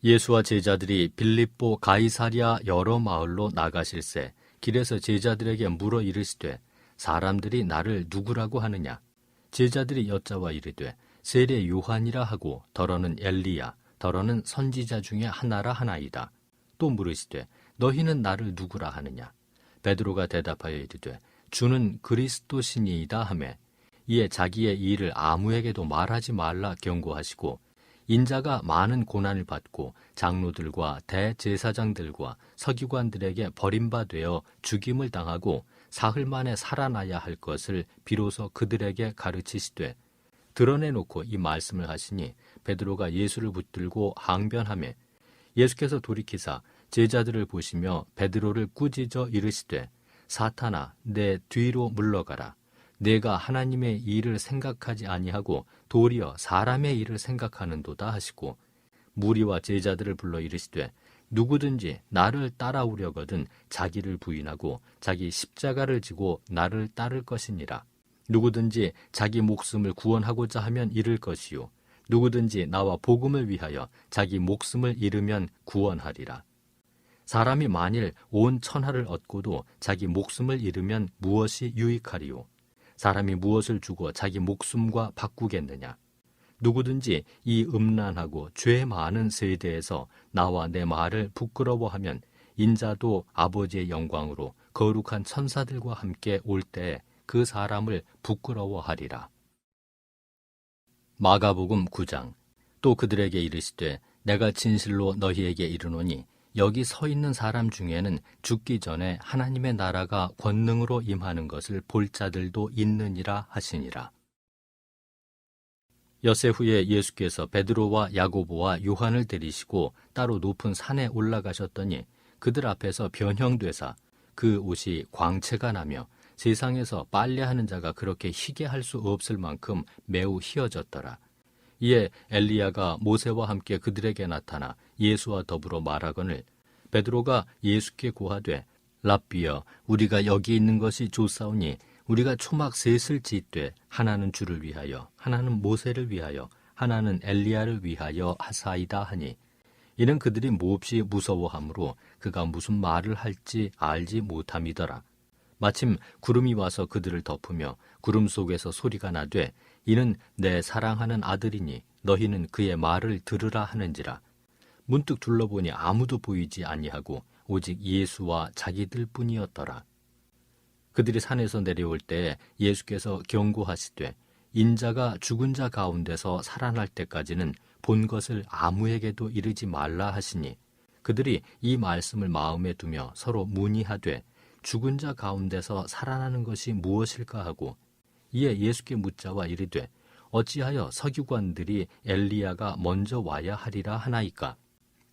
예수와 제자들이 빌립보 가이사랴 여러 마을로 나가실새 길에서 제자들에게 물어 이르시되 사람들이 나를 누구라고 하느냐? 제자들이 여짜와 이르되 세례 요한이라 하고 더러는 엘리야 더러는 선지자 중에 하나라 하나이다. 또 물으시되 너희는 나를 누구라 하느냐? 베드로가 대답하여 이르되 주는 그리스도시니이다 하매 이에 자기의 일을 아무에게도 말하지 말라 경고하시고 인자가 많은 고난을 받고 장로들과 대제사장들과 서기관들에게 버림받되어 죽임을 당하고 사흘 만에 살아나야 할 것을 비로소 그들에게 가르치시되 드러내놓고 이 말씀을 하시니 베드로가 예수를 붙들고 항변하매 예수께서 돌이키사 제자들을 보시며 베드로를 꾸짖어 이르시되 사탄아 내 뒤로 물러가라. 내가 하나님의 일을 생각하지 아니하고 도리어 사람의 일을 생각하는도다 하시고 무리와 제자들을 불러 이르시되 누구든지 나를 따라오려거든 자기를 부인하고 자기 십자가를 지고 나를 따를 것이니라. 누구든지 자기 목숨을 구원하고자 하면 잃을 것이요 누구든지 나와 복음을 위하여 자기 목숨을 잃으면 구원하리라. 사람이 만일 온 천하를 얻고도 자기 목숨을 잃으면 무엇이 유익하리요? 사람이 무엇을 주고 자기 목숨과 바꾸겠느냐? 누구든지 이 음란하고 죄 많은 세대에서 나와 내 말을 부끄러워하면 인자도 아버지의 영광으로 거룩한 천사들과 함께 올 때에 그 사람을 부끄러워하리라. 마가복음 9장. 또 그들에게 이르시되 내가 진실로 너희에게 이르노니 여기 서 있는 사람 중에는 죽기 전에 하나님의 나라가 권능으로 임하는 것을 볼 자들도 있느니라 하시니라. 엿새 후에 예수께서 베드로와 야고보와 요한을 데리시고 따로 높은 산에 올라가셨더니 그들 앞에서 변형되사 그 옷이 광채가 나며 세상에서 빨래하는 자가 그렇게 희게 할 수 없을 만큼 매우 희어졌더라. 이에 엘리야가 모세와 함께 그들에게 나타나 예수와 더불어 말하거늘 베드로가 예수께 고하되 랍비여 우리가 여기 있는 것이 좋사오니 우리가 초막 셋을 짓되 하나는 주를 위하여 하나는 모세를 위하여 하나는 엘리야를 위하여 하사이다 하니 이는 그들이 몹시 무서워하므로 그가 무슨 말을 할지 알지 못함이더라. 마침 구름이 와서 그들을 덮으며 구름 속에서 소리가 나되 이는 내 사랑하는 아들이니 너희는 그의 말을 들으라 하는지라. 문득 둘러보니 아무도 보이지 아니하고 오직 예수와 자기들 뿐이었더라. 그들이 산에서 내려올 때 예수께서 경고하시되 인자가 죽은 자 가운데서 살아날 때까지는 본 것을 아무에게도 이르지 말라 하시니 그들이 이 말씀을 마음에 두며 서로 문의하되 죽은 자 가운데서 살아나는 것이 무엇일까 하고 이에 예수께 묻자와 이르되 어찌하여 서기관들이 엘리야가 먼저 와야 하리라 하나이까?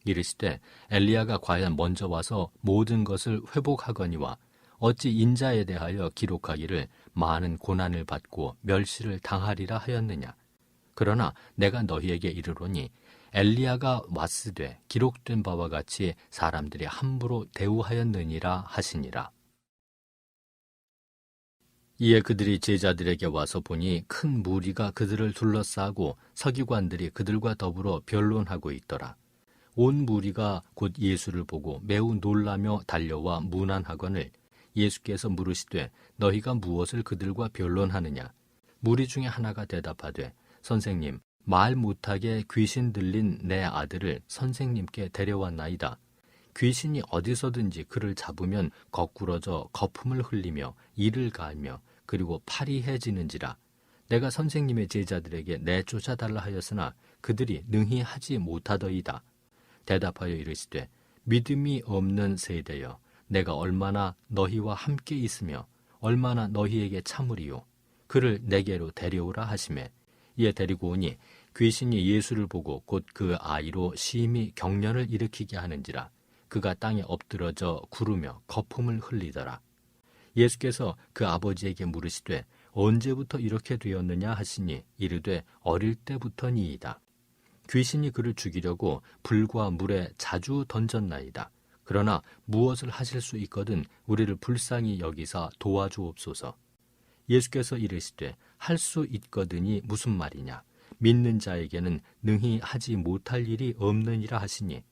이르시되 엘리야가 과연 먼저 와서 모든 것을 회복하거니와 어찌 인자에 대하여 기록하기를 많은 고난을 받고 멸시를 당하리라 하였느냐? 그러나 내가 너희에게 이르노니 엘리야가 왔으되 기록된 바와 같이 사람들이 함부로 대우하였느니라 하시니라. 이에 그들이 제자들에게 와서 보니 큰 무리가 그들을 둘러싸고 서기관들이 그들과 더불어 변론하고 있더라. 온 무리가 곧 예수를 보고 매우 놀라며 달려와 문안하거늘 예수께서 물으시되 너희가 무엇을 그들과 변론하느냐? 무리 중에 하나가 대답하되 선생님 말 못하게 귀신 들린 내 아들을 선생님께 데려왔나이다. 귀신이 어디서든지 그를 잡으면 거꾸러져 거품을 흘리며 이를 갈며 그리고 파리해지는지라. 내가 선생님의 제자들에게 내쫓아달라 하였으나 그들이 능히 하지 못하더이다. 대답하여 이르시되 믿음이 없는 세대여 내가 얼마나 너희와 함께 있으며 얼마나 너희에게 참으리요. 그를 내게로 데려오라 하시매 이에 데리고 오니 귀신이 예수를 보고 곧 그 아이로 심히 경련을 일으키게 하는지라. 그가 땅에 엎드러져 구르며 거품을 흘리더라. 예수께서 그 아버지에게 물으시되 언제부터 이렇게 되었느냐 하시니 이르되 어릴 때부터니이다. 귀신이 그를 죽이려고 불과 물에 자주 던졌나이다. 그러나 무엇을 하실 수 있거든 우리를 불쌍히 여기사 도와주옵소서. 예수께서 이르시되 할 수 있거든이 무슨 말이냐? 믿는 자에게는 능히 하지 못할 일이 없느니라 하시니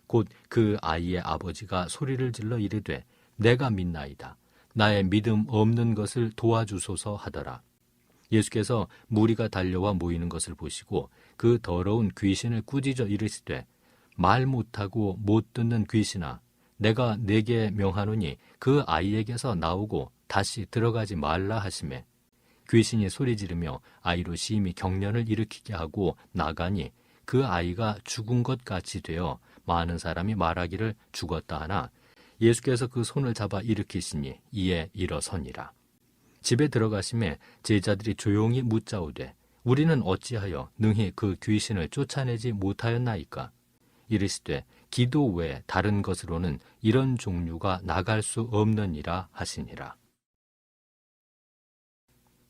곧 그 아이의 아버지가 소리를 질러 이르되 내가 믿나이다. 나의 믿음 없는 것을 도와주소서 하더라. 예수께서 무리가 달려와 모이는 것을 보시고 그 더러운 귀신을 꾸짖어 이르시되 말 못하고 못 듣는 귀신아 내가 네게 명하노니 그 아이에게서 나오고 다시 들어가지 말라 하시매 귀신이 소리 지르며 아이로 심히 경련을 일으키게 하고 나가니 그 아이가 죽은 것 같이 되어 많은 사람이 말하기를 죽었다 하나 예수께서 그 손을 잡아 일으키시니 이에 일어서니라. 집에 들어가심에 제자들이 조용히 묻자오되 우리는 어찌하여 능히 그 귀신을 쫓아내지 못하였나이까? 이르시되 기도 외 다른 것으로는 이런 종류가 나갈 수 없느니라 하시니라.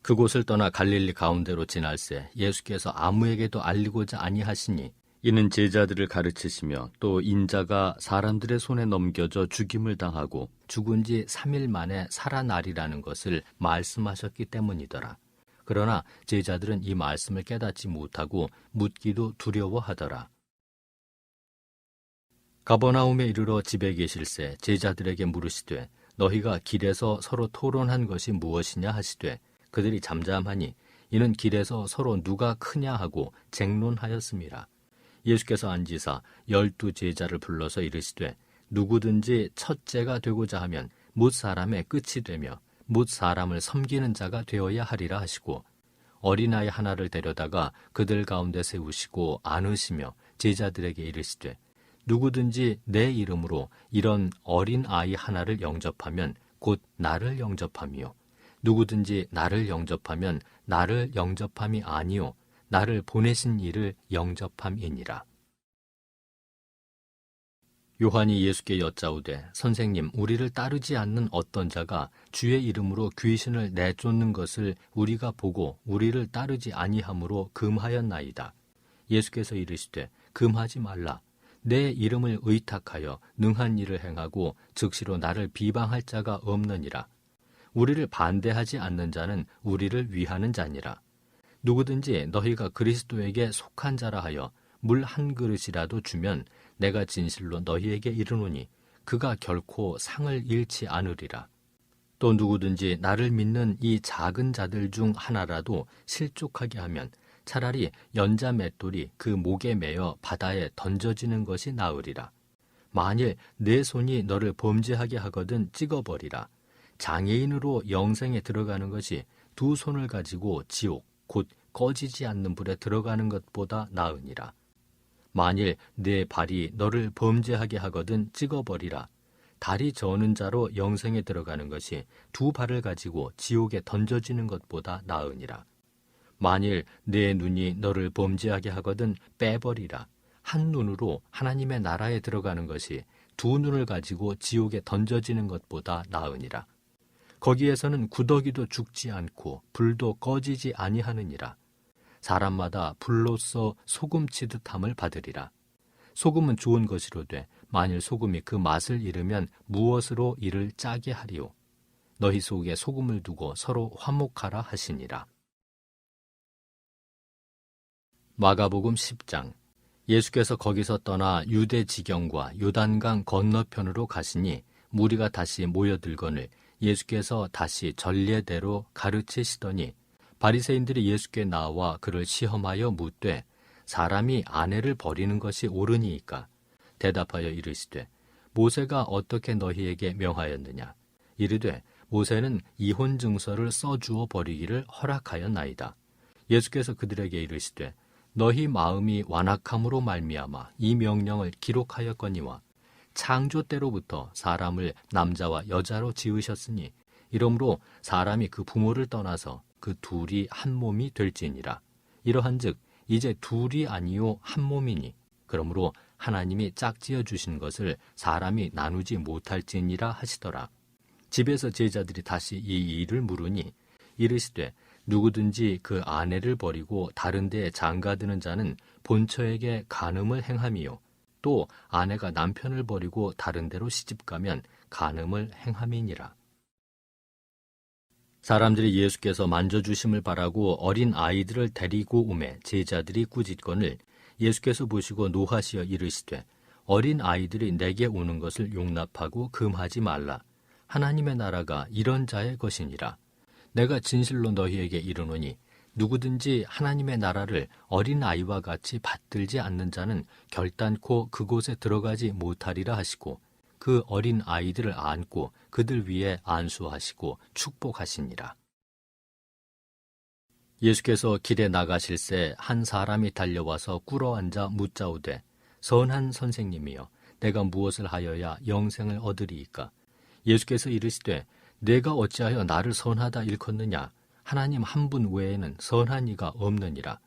그곳을 떠나 갈릴리 가운데로 지날새 예수께서 아무에게도 알리고자 아니하시니 이는 제자들을 가르치시며 또 인자가 사람들의 손에 넘겨져 죽임을 당하고 죽은 지 3일 만에 살아나리라는 것을 말씀하셨기 때문이더라. 그러나 제자들은 이 말씀을 깨닫지 못하고 묻기도 두려워하더라. 가버나움에 이르러 집에 계실새 제자들에게 물으시되 너희가 길에서 서로 토론한 것이 무엇이냐 하시되 그들이 잠잠하니 이는 길에서 서로 누가 크냐 하고 쟁론하였음이라. 예수께서 앉으사 12 제자를 불러서 이르시되 누구든지 첫째가 되고자 하면 뭇 사람의 끝이 되며 뭇 사람을 섬기는 자가 되어야 하리라 하시고 어린아이 하나를 데려다가 그들 가운데 세우시고 안으시며 제자들에게 이르시되 누구든지 내 이름으로 이런 어린아이 하나를 영접하면 곧 나를 영접함이요 누구든지 나를 영접하면 나를 영접함이 아니요 나를 보내신 이를 영접함이니라. 요한이 예수께 여짜오되 선생님 우리를 따르지 않는 어떤 자가 주의 이름으로 귀신을 내쫓는 것을 우리가 보고 우리를 따르지 아니하므로 금하였나이다. 예수께서 이르시되 금하지 말라. 내 이름을 의탁하여 능한 일을 행하고 즉시로 나를 비방할 자가 없느니라. 우리를 반대하지 않는 자는 우리를 위하는 자니라. 누구든지 너희가 그리스도에게 속한 자라 하여 물 한 그릇이라도 주면 내가 진실로 너희에게 이르노니 그가 결코 상을 잃지 않으리라. 또 누구든지 나를 믿는 이 작은 자들 중 하나라도 실족하게 하면 차라리 연자 맷돌이 그 목에 매어 바다에 던져지는 것이 나으리라. 만일 내 손이 너를 범죄하게 하거든 찍어버리라. 장애인으로 영생에 들어가는 것이 2 손을 가지고 지옥 곧 꺼지지 않는 불에 들어가는 것보다 나으니라. 만일 내 발이 너를 범죄하게 하거든 찍어버리라. 다리 저는 자로 영생에 들어가는 것이 2 발을 가지고 지옥에 던져지는 것보다 나으니라. 만일 내 눈이 너를 범죄하게 하거든 빼버리라. 한 눈으로 하나님의 나라에 들어가는 것이 2 눈을 가지고 지옥에 던져지는 것보다 나으니라. 거기에서는 구더기도 죽지 않고 불도 꺼지지 아니하느니라. 사람마다 불로써 소금치듯 함을 받으리라. 소금은 좋은 것이로되 만일 소금이 그 맛을 잃으면 무엇으로 이를 짜게 하리요. 너희 속에 소금을 두고 서로 화목하라 하시니라. 마가복음 10장. 예수께서 거기서 떠나 유대 지경과 요단강 건너편으로 가시니 무리가 다시 모여들거늘 예수께서 다시 전례대로 가르치시더니 바리새인들이 예수께 나와 그를 시험하여 묻되 사람이 아내를 버리는 것이 옳으니이까? 대답하여 이르시되 모세가 어떻게 너희에게 명하였느냐? 이르되 모세는 이혼 증서를 써주어 버리기를 허락하였나이다. 예수께서 그들에게 이르시되 너희 마음이 완악함으로 말미암아 이 명령을 기록하였거니와 창조 때로부터 사람을 남자와 여자로 지으셨으니 이러므로 사람이 그 부모를 떠나서 그 둘이 한 몸이 될지니라. 이러한즉 이제 둘이 아니요 한 몸이니 그러므로 하나님이 짝지어 주신 것을 사람이 나누지 못할지니라 하시더라. 집에서 제자들이 다시 이 일을 물으니 이르시되 누구든지 그 아내를 버리고 다른 데에 장가드는 자는 본처에게 간음을 행함이요 또 아내가 남편을 버리고 다른 데로 시집가면 간음을 행함이니라. 사람들이 예수께서 만져주심을 바라고 어린 아이들을 데리고 오매 제자들이 꾸짖거늘 예수께서 보시고 노하시어 이르시되 어린 아이들이 내게 오는 것을 용납하고 금하지 말라. 하나님의 나라가 이런 자의 것이니라. 내가 진실로 너희에게 이르노니 누구든지 하나님의 나라를 어린 아이와 같이 받들지 않는 자는 결단코 그곳에 들어가지 못하리라 하시고 그 어린 아이들을 안고 그들 위에 안수하시고 축복하시니라. 예수께서 길에 나가실새 한 사람이 달려와서 꿇어앉아 묻자오되 선한 선생님이여 내가 무엇을 하여야 영생을 얻으리이까? 예수께서 이르시되 내가 어찌하여 나를 선하다 일컫느냐? 하나님 한 분 외에는 선한 이가 없느니라.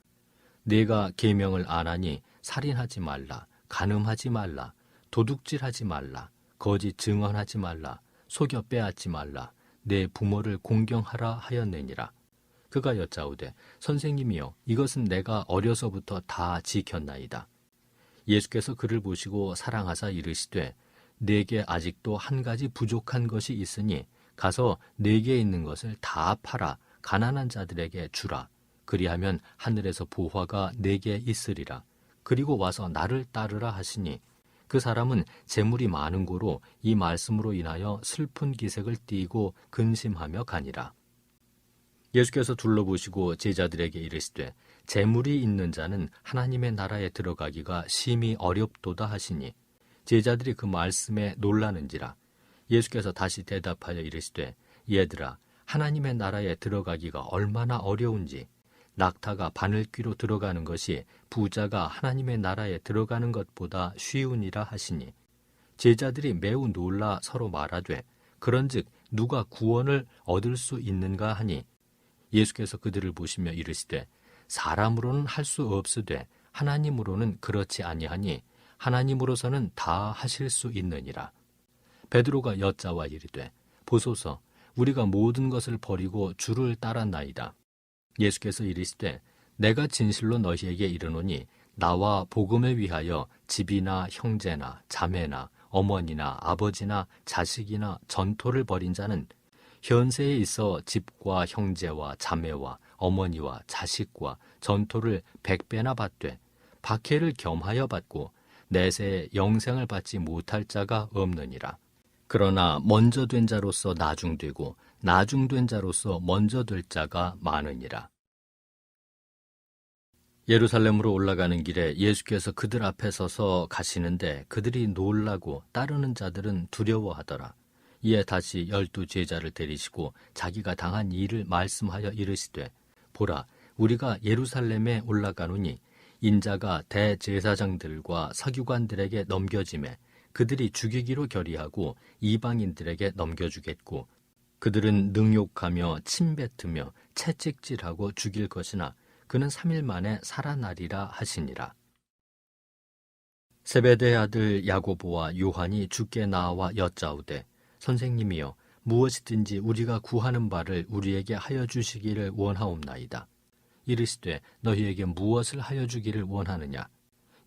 내가 계명을 안 하니 살인하지 말라, 간음하지 말라, 도둑질하지 말라, 거짓 증언하지 말라, 속여 빼앗지 말라, 내 부모를 공경하라 하였느니라. 그가 여짜오되 선생님이여 이것은 내가 어려서부터 다 지켰나이다. 예수께서 그를 보시고 사랑하사 이르시되 네게 아직도 한 가지 부족한 것이 있으니 가서 네게 있는 것을 다 팔아 가난한 자들에게 주라. 그리하면 하늘에서 보화가 네게 있으리라. 그리고 와서 나를 따르라 하시니 그 사람은 재물이 많은 고로 이 말씀으로 인하여 슬픈 기색을 띠고 근심하며 가니라. 예수께서 둘러보시고 제자들에게 이르시되 재물이 있는 자는 하나님의 나라에 들어가기가 심히 어렵도다 하시니 제자들이 그 말씀에 놀라는지라. 예수께서 다시 대답하여 이르시되 얘들아, 하나님의 나라에 들어가기가 얼마나 어려운지 낙타가 바늘귀로 들어가는 것이 부자가 하나님의 나라에 들어가는 것보다 쉬우니라 하시니 제자들이 매우 놀라 서로 말하되 그런즉 누가 구원을 얻을 수 있는가 하니 예수께서 그들을 보시며 이르시되 사람으로는 할 수 없으되 하나님으로는 그렇지 아니하니 하나님으로서는 다 하실 수 있느니라. 베드로가 여짜와 이르되 보소서, 우리가 모든 것을 버리고 주를 따랐나이다. 예수께서 이르시되 내가 진실로 너희에게 이르노니 나와 복음을 위하여 집이나 형제나 자매나 어머니나 아버지나 자식이나 전토를 벌인 자는 현세에 있어 집과 형제와 자매와 어머니와 자식과 전토를 100배나 받되 박해를 겸하여 받고 내세에 영생을 받지 못할 자가 없느니라. 그러나 먼저 된 자로서 나중되고 나중된 자로서 먼저 될 자가 많으니라. 예루살렘으로 올라가는 길에 예수께서 그들 앞에 서서 가시는데 그들이 놀라고 따르는 자들은 두려워하더라. 이에 다시 12 제자를 데리시고 자기가 당한 일을 말씀하여 이르시되 보라, 우리가 예루살렘에 올라가노니 인자가 대제사장들과 서기관들에게 넘겨지매 그들이 죽이기로 결의하고 이방인들에게 넘겨주겠고 그들은 능욕하며 침뱉으며 채찍질하고 죽일 것이나 그는 3일 만에 살아나리라 하시니라. 세베대의 아들 야고보와 요한이 주께 나와 여짜오되 선생님이여, 무엇이든지 우리가 구하는 바를 우리에게 하여 주시기를 원하옵나이다. 이르시되 너희에게 무엇을 하여 주기를 원하느냐?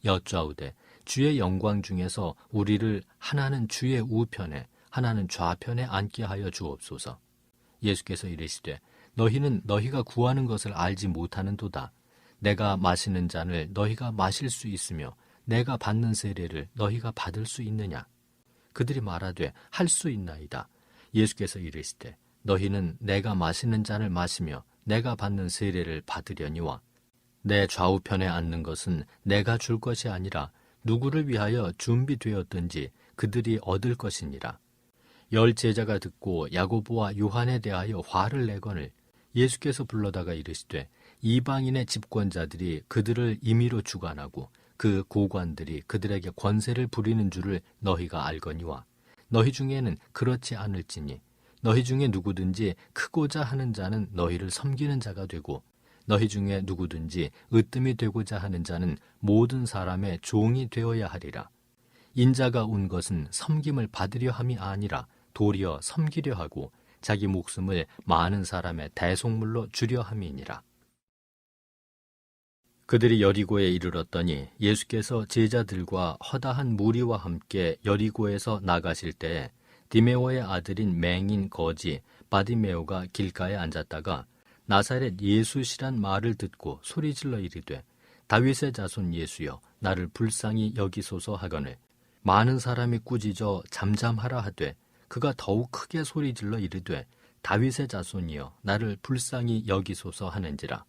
여짜오되 주의 영광 중에서 우리를 하나는 주의 우편에 하나는 좌편에 앉게 하여 주옵소서. 예수께서 이르시되 너희는 너희가 구하는 것을 알지 못하는도다. 내가 마시는 잔을 너희가 마실 수 있으며 내가 받는 세례를 너희가 받을 수 있느냐? 그들이 말하되 할 수 있나이다. 예수께서 이르시되 너희는 내가 마시는 잔을 마시며 내가 받는 세례를 받으려니와 내 좌우편에 앉는 것은 내가 줄 것이 아니라 누구를 위하여 준비되었든지 그들이 얻을 것이니라. 10 제자가 듣고 야고보와 요한에 대하여 화를 내거늘 예수께서 불러다가 이르시되 이방인의 집권자들이 그들을 임의로 주관하고 그 고관들이 그들에게 권세를 부리는 줄을 너희가 알거니와 너희 중에는 그렇지 않을지니 너희 중에 누구든지 크고자 하는 자는 너희를 섬기는 자가 되고 너희 중에 누구든지 으뜸이 되고자 하는 자는 모든 사람의 종이 되어야 하리라. 인자가 온 것은 섬김을 받으려 함이 아니라 도리어 섬기려 하고 자기 목숨을 많은 사람의 대속물로 주려 함이니라. 그들이 여리고에 이르렀더니 예수께서 제자들과 허다한 무리와 함께 여리고에서 나가실 때에 디메오의 아들인 맹인 거지 바디메오가 길가에 앉았다가 나사렛 예수시란 말을 듣고 소리질러 이르되 다윗의 자손 예수여, 나를 불쌍히 여기소서 하거늘 많은 사람이 꾸짖어 잠잠하라 하되 그가 더욱 크게 소리질러 이르되 다윗의 자손이여, 나를 불쌍히 여기소서 하는지라.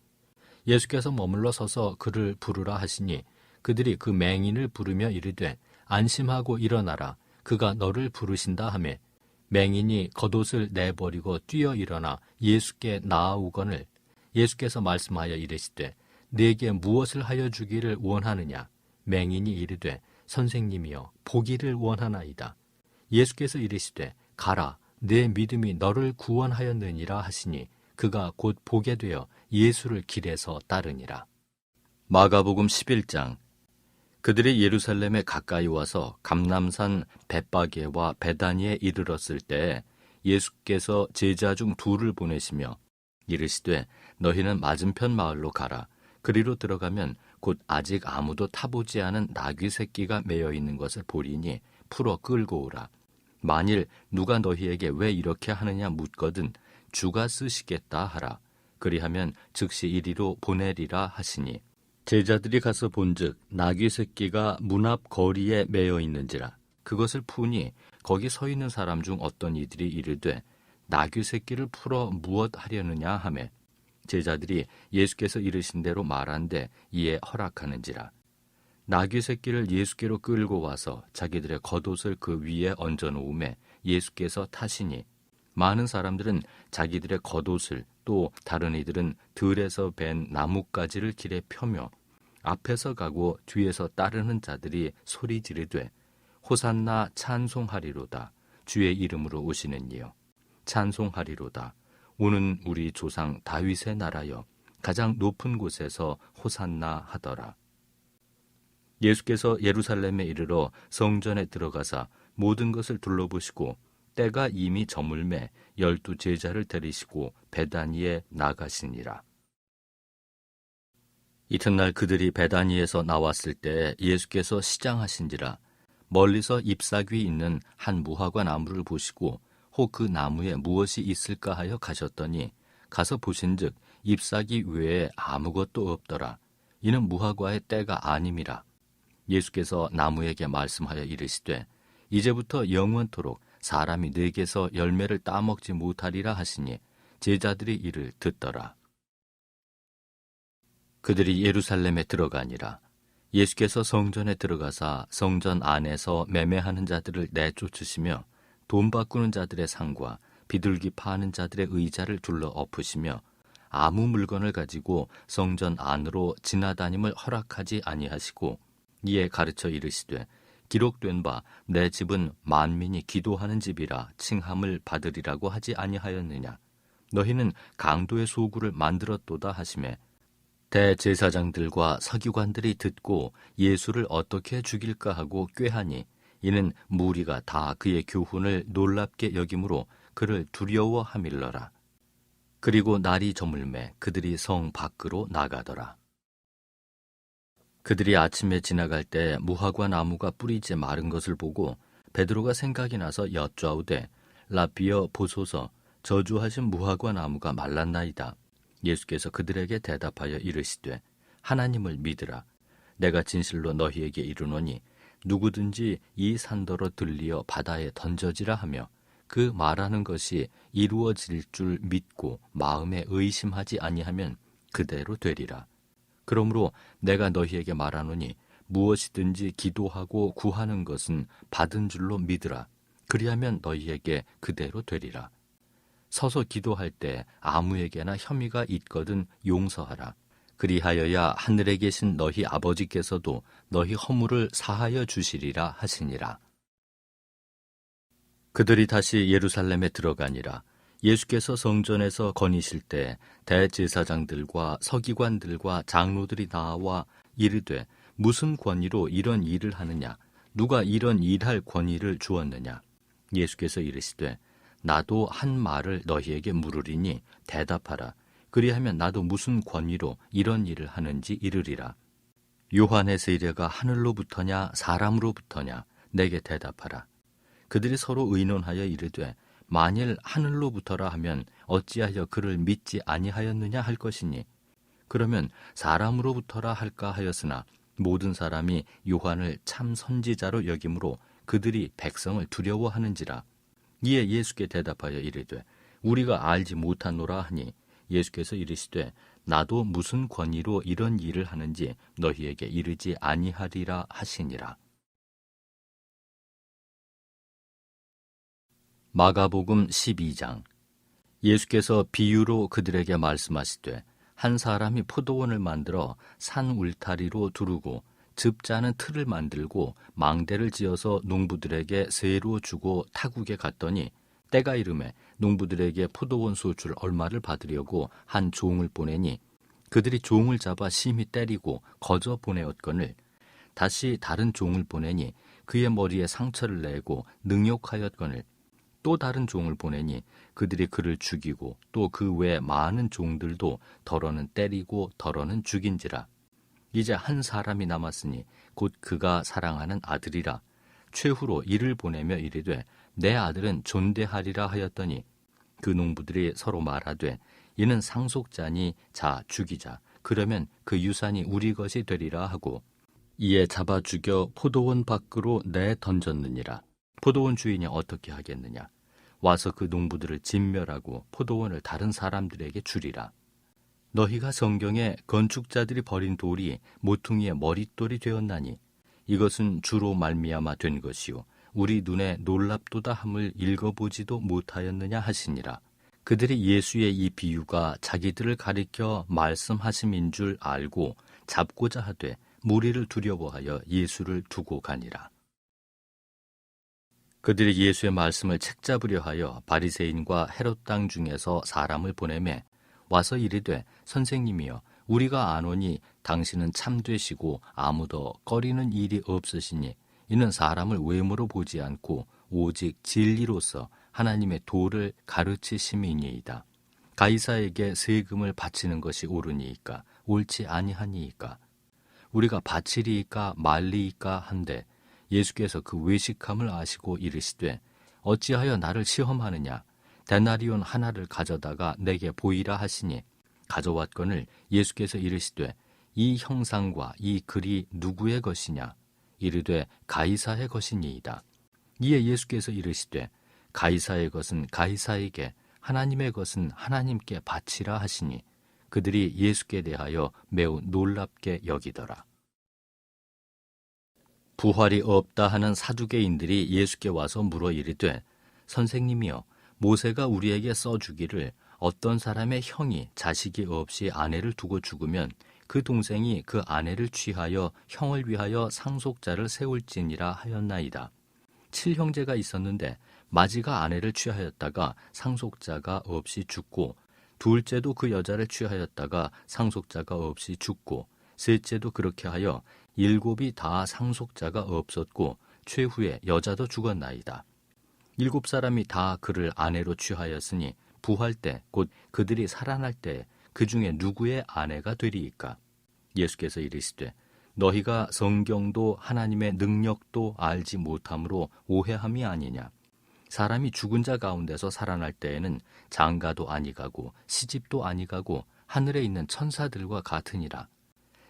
예수께서 머물러 서서 그를 부르라 하시니 그들이 그 맹인을 부르며 이르되 안심하고 일어나라, 그가 너를 부르신다 하매 맹인이 겉옷을 내버리고 뛰어 일어나 예수께 나아오거늘 예수께서 말씀하여 이르시되 네게 무엇을 하여 주기를 원하느냐? 맹인이 이르되 선생님이여, 보기를 원하나이다. 예수께서 이르시되 가라, 내 믿음이 너를 구원하였느니라 하시니 그가 곧 보게 되어 예수를 길에서 따르니라. 마가복음 11장. 그들이 예루살렘에 가까이 와서 감람산 벳바게와 베다니에 이르렀을 때 예수께서 제자 중 2를 보내시며 이르시되 너희는 맞은편 마을로 가라. 그리로 들어가면 곧 아직 아무도 타보지 않은 나귀 새끼가 매여 있는 것을 보리니 풀어 끌고 오라. 만일 누가 너희에게 왜 이렇게 하느냐 묻거든 주가 쓰시겠다 하라. 그리하면 즉시 이리로 보내리라 하시니 제자들이 가서 본즉 나귀 새끼가 문 앞 거리에 매여 있는지라. 그것을 푸니 거기 서 있는 사람 중 어떤 이들이 이르되 나귀 새끼를 풀어 무엇 하려느냐 하매 제자들이 예수께서 이르신 대로 말한데 이에 허락하는지라. 나귀 새끼를 예수께로 끌고 와서 자기들의 겉옷을 그 위에 얹어 놓음에 예수께서 타시니 많은 사람들은 자기들의 겉옷을 또 다른 이들은 들에서 벤 나뭇가지를 길에 펴며 앞에서 가고 뒤에서 따르는 자들이 소리 지르되 호산나 찬송하리로다. 주의 이름으로 오시는 이여 찬송하리로다. 오는 우리 조상 다윗의 나라여 가장 높은 곳에서 호산나 하더라. 예수께서 예루살렘에 이르러 성전에 들어가사 모든 것을 둘러보시고 때가 이미 저물매 12 제자를 데리시고 베다니에 나가시니라. 이튿날 그들이 베다니에서 나왔을 때 예수께서 시장하신지라. 멀리서 잎사귀 있는 한 무화과 나무를 보시고 혹 그 나무에 무엇이 있을까 하여 가셨더니 가서 보신즉 잎사귀 외에 아무것도 없더라. 이는 무화과의 때가 아님이라. 예수께서 나무에게 말씀하여 이르시되 이제부터 영원토록 사람이 네게서 열매를 따먹지 못하리라 하시니 제자들이 이를 듣더라. 그들이 예루살렘에 들어가니라. 예수께서 성전에 들어가사 성전 안에서 매매하는 자들을 내쫓으시며 돈 바꾸는 자들의 상과 비둘기 파는 자들의 의자를 둘러 엎으시며 아무 물건을 가지고 성전 안으로 지나다님을 허락하지 아니하시고 이에 가르쳐 이르시되 기록된 바 내 집은 만민이 기도하는 집이라 칭함을 받으리라고 하지 아니하였느냐. 너희는 강도의 소굴을 만들었도다 하시매 대제사장들과 서기관들이 듣고 예수를 어떻게 죽일까 하고 꾀하니 이는 무리가 다 그의 교훈을 놀랍게 여김으로 그를 두려워하밀러라. 그리고 날이 저물매 그들이 성 밖으로 나가더라. 그들이 아침에 지나갈 때 무화과 나무가 뿌리째 마른 것을 보고 베드로가 생각이 나서 여쭈아오되 라비어 보소서 저주하신 무화과 나무가 말랐나이다. 예수께서 그들에게 대답하여 이르시되 하나님을 믿으라. 내가 진실로 너희에게 이르노니 누구든지 이 산더러 들리어 바다에 던져지라 하며 그 말하는 것이 이루어질 줄 믿고 마음에 의심하지 아니하면 그대로 되리라. 그러므로 내가 너희에게 말하노니 무엇이든지 기도하고 구하는 것은 받은 줄로 믿으라. 그리하면 너희에게 그대로 되리라. 서서 기도할 때 아무에게나 혐의가 있거든 용서하라. 그리하여야 하늘에 계신 너희 아버지께서도 너희 허물을 사하여 주시리라 하시니라. 그들이 다시 예루살렘에 들어가니라. 예수께서 성전에서 거니실 때 대제사장들과 서기관들과 장로들이 나와 이르되 무슨 권위로 이런 일을 하느냐? 누가 이런 일할 권위를 주었느냐? 예수께서 이르시되 나도 한 말을 너희에게 물으리니 대답하라. 그리하면 나도 무슨 권위로 이런 일을 하는지 이르리라. 요한의 세례가 하늘로부터냐 사람으로부터냐? 내게 대답하라. 그들이 서로 의논하여 이르되 만일 하늘로부터라 하면 어찌하여 그를 믿지 아니하였느냐 할 것이니 그러면 사람으로부터라 할까 하였으나 모든 사람이 요한을 참 선지자로 여김으로 그들이 백성을 두려워하는지라. 이에 예수께 대답하여 이르되 우리가 알지 못하노라 하니 예수께서 이르시되 나도 무슨 권위로 이런 일을 하는지 너희에게 이르지 아니하리라 하시니라. 마가복음 12장. 예수께서 비유로 그들에게 말씀하시되 한 사람이 포도원을 만들어 산 울타리로 두르고 즙 짜는 틀을 만들고 망대를 지어서 농부들에게 세로 주고 타국에 갔더니 때가 이르매 농부들에게 포도원 소출 얼마를 받으려고 한 종을 보내니 그들이 종을 잡아 심히 때리고 거저 보내었거늘 다시 다른 종을 보내니 그의 머리에 상처를 내고 능욕하였거늘 또 다른 종을 보내니 그들이 그를 죽이고 또 그 외 많은 종들도 덜어는 때리고 덜어는 죽인지라. 이제 한 사람이 남았으니 곧 그가 사랑하는 아들이라. 최후로 이를 보내며 이르되 내 아들은 존대하리라 하였더니 그 농부들이 서로 말하되 이는 상속자니 자 죽이자. 그러면 그 유산이 우리 것이 되리라 하고 이에 잡아 죽여 포도원 밖으로 내 던졌느니라. 포도원 주인이 어떻게 하겠느냐? 와서 그 농부들을 진멸하고 포도원을 다른 사람들에게 주리라. 너희가 성경에 건축자들이 버린 돌이 모퉁이의 머릿돌이 되었나니 이것은 주로 말미암아 된 것이요 우리 눈에 놀랍도다 함을 읽어보지도 못하였느냐 하시니라. 그들이 예수의 이 비유가 자기들을 가리켜 말씀하심인 줄 알고 잡고자 하되 무리를 두려워하여 예수를 두고 가니라. 그들이 예수의 말씀을 책잡으려 하여 바리새인과 헤롯 땅 중에서 사람을 보내매 와서 이르되 선생님이여 우리가 아노니 당신은 참되시고 아무도 꺼리는 일이 없으시니 이는 사람을 외모로 보지 않고 오직 진리로서 하나님의 도를 가르치심이니이다. 가이사에게 세금을 바치는 것이 옳으니이까 옳지 아니하니이까 우리가 바치리이까 말리이까 한데 예수께서 그 외식함을 아시고 이르시되 어찌하여 나를 시험하느냐 데나리온 하나를 가져다가 내게 보이라 하시니 가져왔거늘 예수께서 이르시되 이 형상과 이 글이 누구의 것이냐 이르되 가이사의 것이니이다. 이에 예수께서 이르시되 가이사의 것은 가이사에게 하나님의 것은 하나님께 바치라 하시니 그들이 예수께 대하여 매우 놀랍게 여기더라. 부활이 없다 하는 사두개인들이 예수께 와서 물어 이르되 선생님이여 모세가 우리에게 써주기를 어떤 사람의 형이 자식이 없이 아내를 두고 죽으면 그 동생이 그 아내를 취하여 형을 위하여 상속자를 세울지니라 하였나이다. 7형제가 있었는데 마지가 아내를 취하였다가 상속자가 없이 죽고 둘째도 그 여자를 취하였다가 상속자가 없이 죽고 셋째도 그렇게 하여 7이 다 상속자가 없었고 최후에 여자도 죽었나이다. 7사람이 다 그를 아내로 취하였으니 부활 때 곧 그들이 살아날 때 그 중에 누구의 아내가 되리이까? 예수께서 이르시되 너희가 성경도 하나님의 능력도 알지 못함으로 오해함이 아니냐. 사람이 죽은 자 가운데서 살아날 때에는 장가도 아니가고 시집도 아니가고 하늘에 있는 천사들과 같으니라.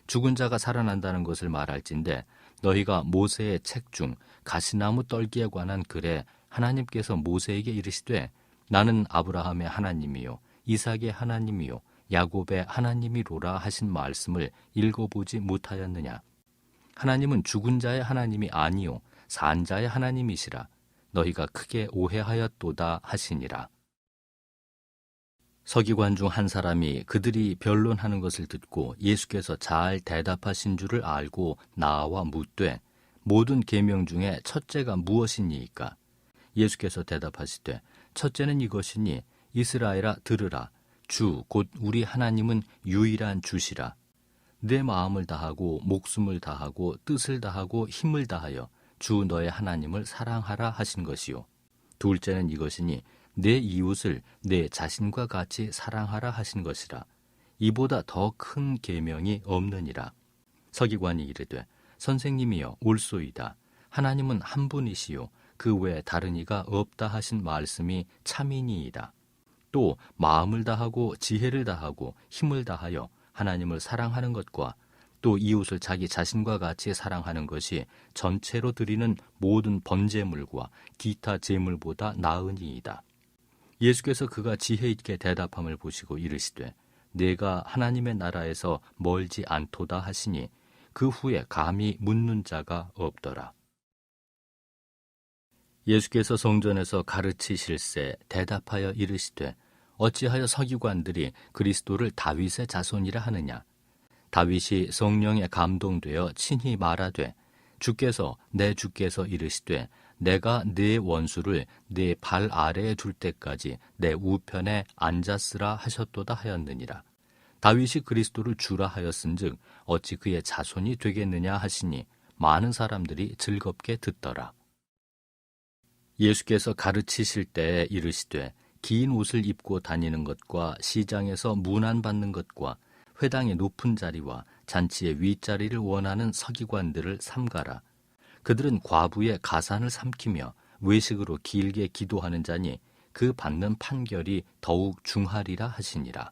죽은 자가 살아난다는 것을 말할진대 너희가 모세의 책 중 가시나무 떨기에 관한 글에 하나님께서 모세에게 이르시되 나는 아브라함의 하나님이요 이삭의 하나님이요 야곱의 하나님이로라 하신 말씀을 읽어보지 못하였느냐. 하나님은 죽은 자의 하나님이 아니요 산 자의 하나님이시라. 너희가 크게 오해하였도다 하시니라. 서기관 중 한 사람이 그들이 변론하는 것을 듣고 예수께서 잘 대답하신 줄을 알고 나와 묻되 모든 계명 중에 첫째가 무엇이니이까? 예수께서 대답하시되 첫째는 이것이니 이스라엘아 들으라. 주 곧 우리 하나님은 유일한 주시라. 내 마음을 다하고 목숨을 다하고 뜻을 다하고 힘을 다하여 주 너의 하나님을 사랑하라 하신 것이요. 둘째는 이것이니 내 이웃을 내 자신과 같이 사랑하라 하신 것이라. 이보다 더 큰 계명이 없느니라. 서기관이 이르되 선생님이여 옳소이다. 하나님은 한 분이시요 그 외에 다른 이가 없다 하신 말씀이 참이니이다. 또 마음을 다하고 지혜를 다하고 힘을 다하여 하나님을 사랑하는 것과 또 이웃을 자기 자신과 같이 사랑하는 것이 전체로 드리는 모든 번제물과 기타 제물보다 나으니이다. 예수께서 그가 지혜 있게 대답함을 보시고 이르시되 내가 하나님의 나라에서 멀지 않도다 하시니 그 후에 감히 묻는 자가 없더라. 예수께서 성전에서 가르치실새 대답하여 이르시되 어찌하여 서기관들이 그리스도를 다윗의 자손이라 하느냐. 다윗이 성령에 감동되어 친히 말하되 주께서 내 주께서 이르시되 내가 네 원수를 네 발 아래에 둘 때까지 내 우편에 앉았으라 하셨도다 하였느니라. 다윗이 그리스도를 주라 하였은즉 어찌 그의 자손이 되겠느냐 하시니 많은 사람들이 즐겁게 듣더라. 예수께서 가르치실 때에 이르시되 긴 옷을 입고 다니는 것과 시장에서 문안받는 것과 회당의 높은 자리와 잔치의 윗자리를 원하는 서기관들을 삼가라. 그들은 과부의 가산을 삼키며 외식으로 길게 기도하는 자니 그 받는 판결이 더욱 중하리라 하시니라.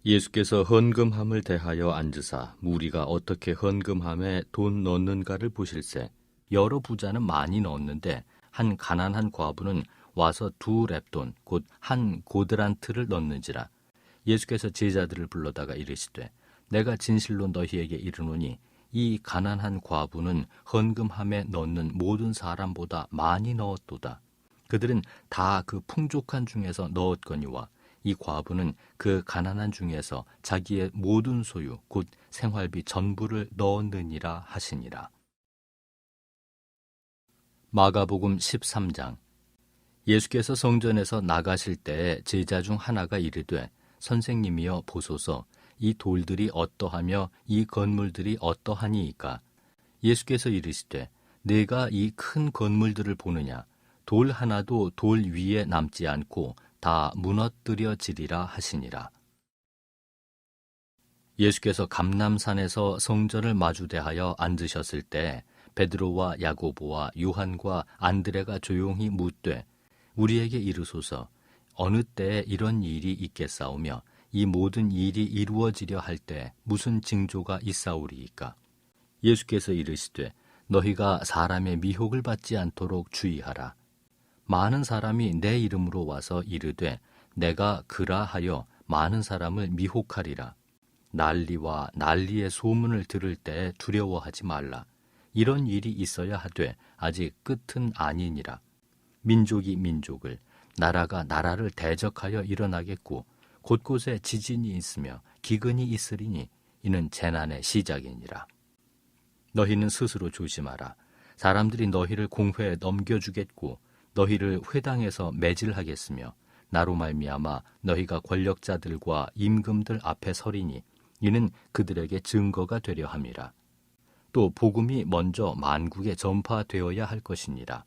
예수께서 헌금함을 대하여 앉으사 무리가 어떻게 헌금함에 돈 넣는가를 보실세. 여러 부자는 많이 넣었는데 한 가난한 과부는 와서 2렙돈 곧 한 고드란트를 넣는지라. 예수께서 제자들을 불러다가 이르시되 내가 진실로 너희에게 이르노니 이 가난한 과부는 헌금함에 넣는 모든 사람보다 많이 넣었도다. 그들은 다 그 풍족한 중에서 넣었거니와 이 과부는 그 가난한 중에서 자기의 모든 소유 곧 생활비 전부를 넣었느니라 하시니라. 마가복음 13장. 예수께서 성전에서 나가실 때에 제자 중 하나가 이르되 선생님이여 보소서 이 돌들이 어떠하며 이 건물들이 어떠하니이까. 예수께서 이르시되 내가 이 큰 건물들을 보느냐. 돌 하나도 돌 위에 남지 않고 다 무너뜨려지리라 하시니라. 예수께서 감람산에서 성전을 마주대하여 앉으셨을 때 베드로와 야고보와 요한과 안드레가 조용히 묻되 우리에게 이르소서 어느 때에 이런 일이 있겠사오며 이 모든 일이 이루어지려 할 때 무슨 징조가 있사오리이까. 예수께서 이르시되 너희가 사람의 미혹을 받지 않도록 주의하라. 많은 사람이 내 이름으로 와서 이르되 내가 그라 하여 많은 사람을 미혹하리라. 난리와 난리의 소문을 들을 때 두려워하지 말라. 이런 일이 있어야 하되 아직 끝은 아니니라. 민족이 민족을, 나라가 나라를 대적하여 일어나겠고 곳곳에 지진이 있으며 기근이 있으리니 이는 재난의 시작이니라. 너희는 스스로 조심하라. 사람들이 너희를 공회에 넘겨주겠고 너희를 회당에서 매질하겠으며 나로 말미암아 너희가 권력자들과 임금들 앞에 서리니 이는 그들에게 증거가 되려 함이라. 또 복음이 먼저 만국에 전파되어야 할 것이니라.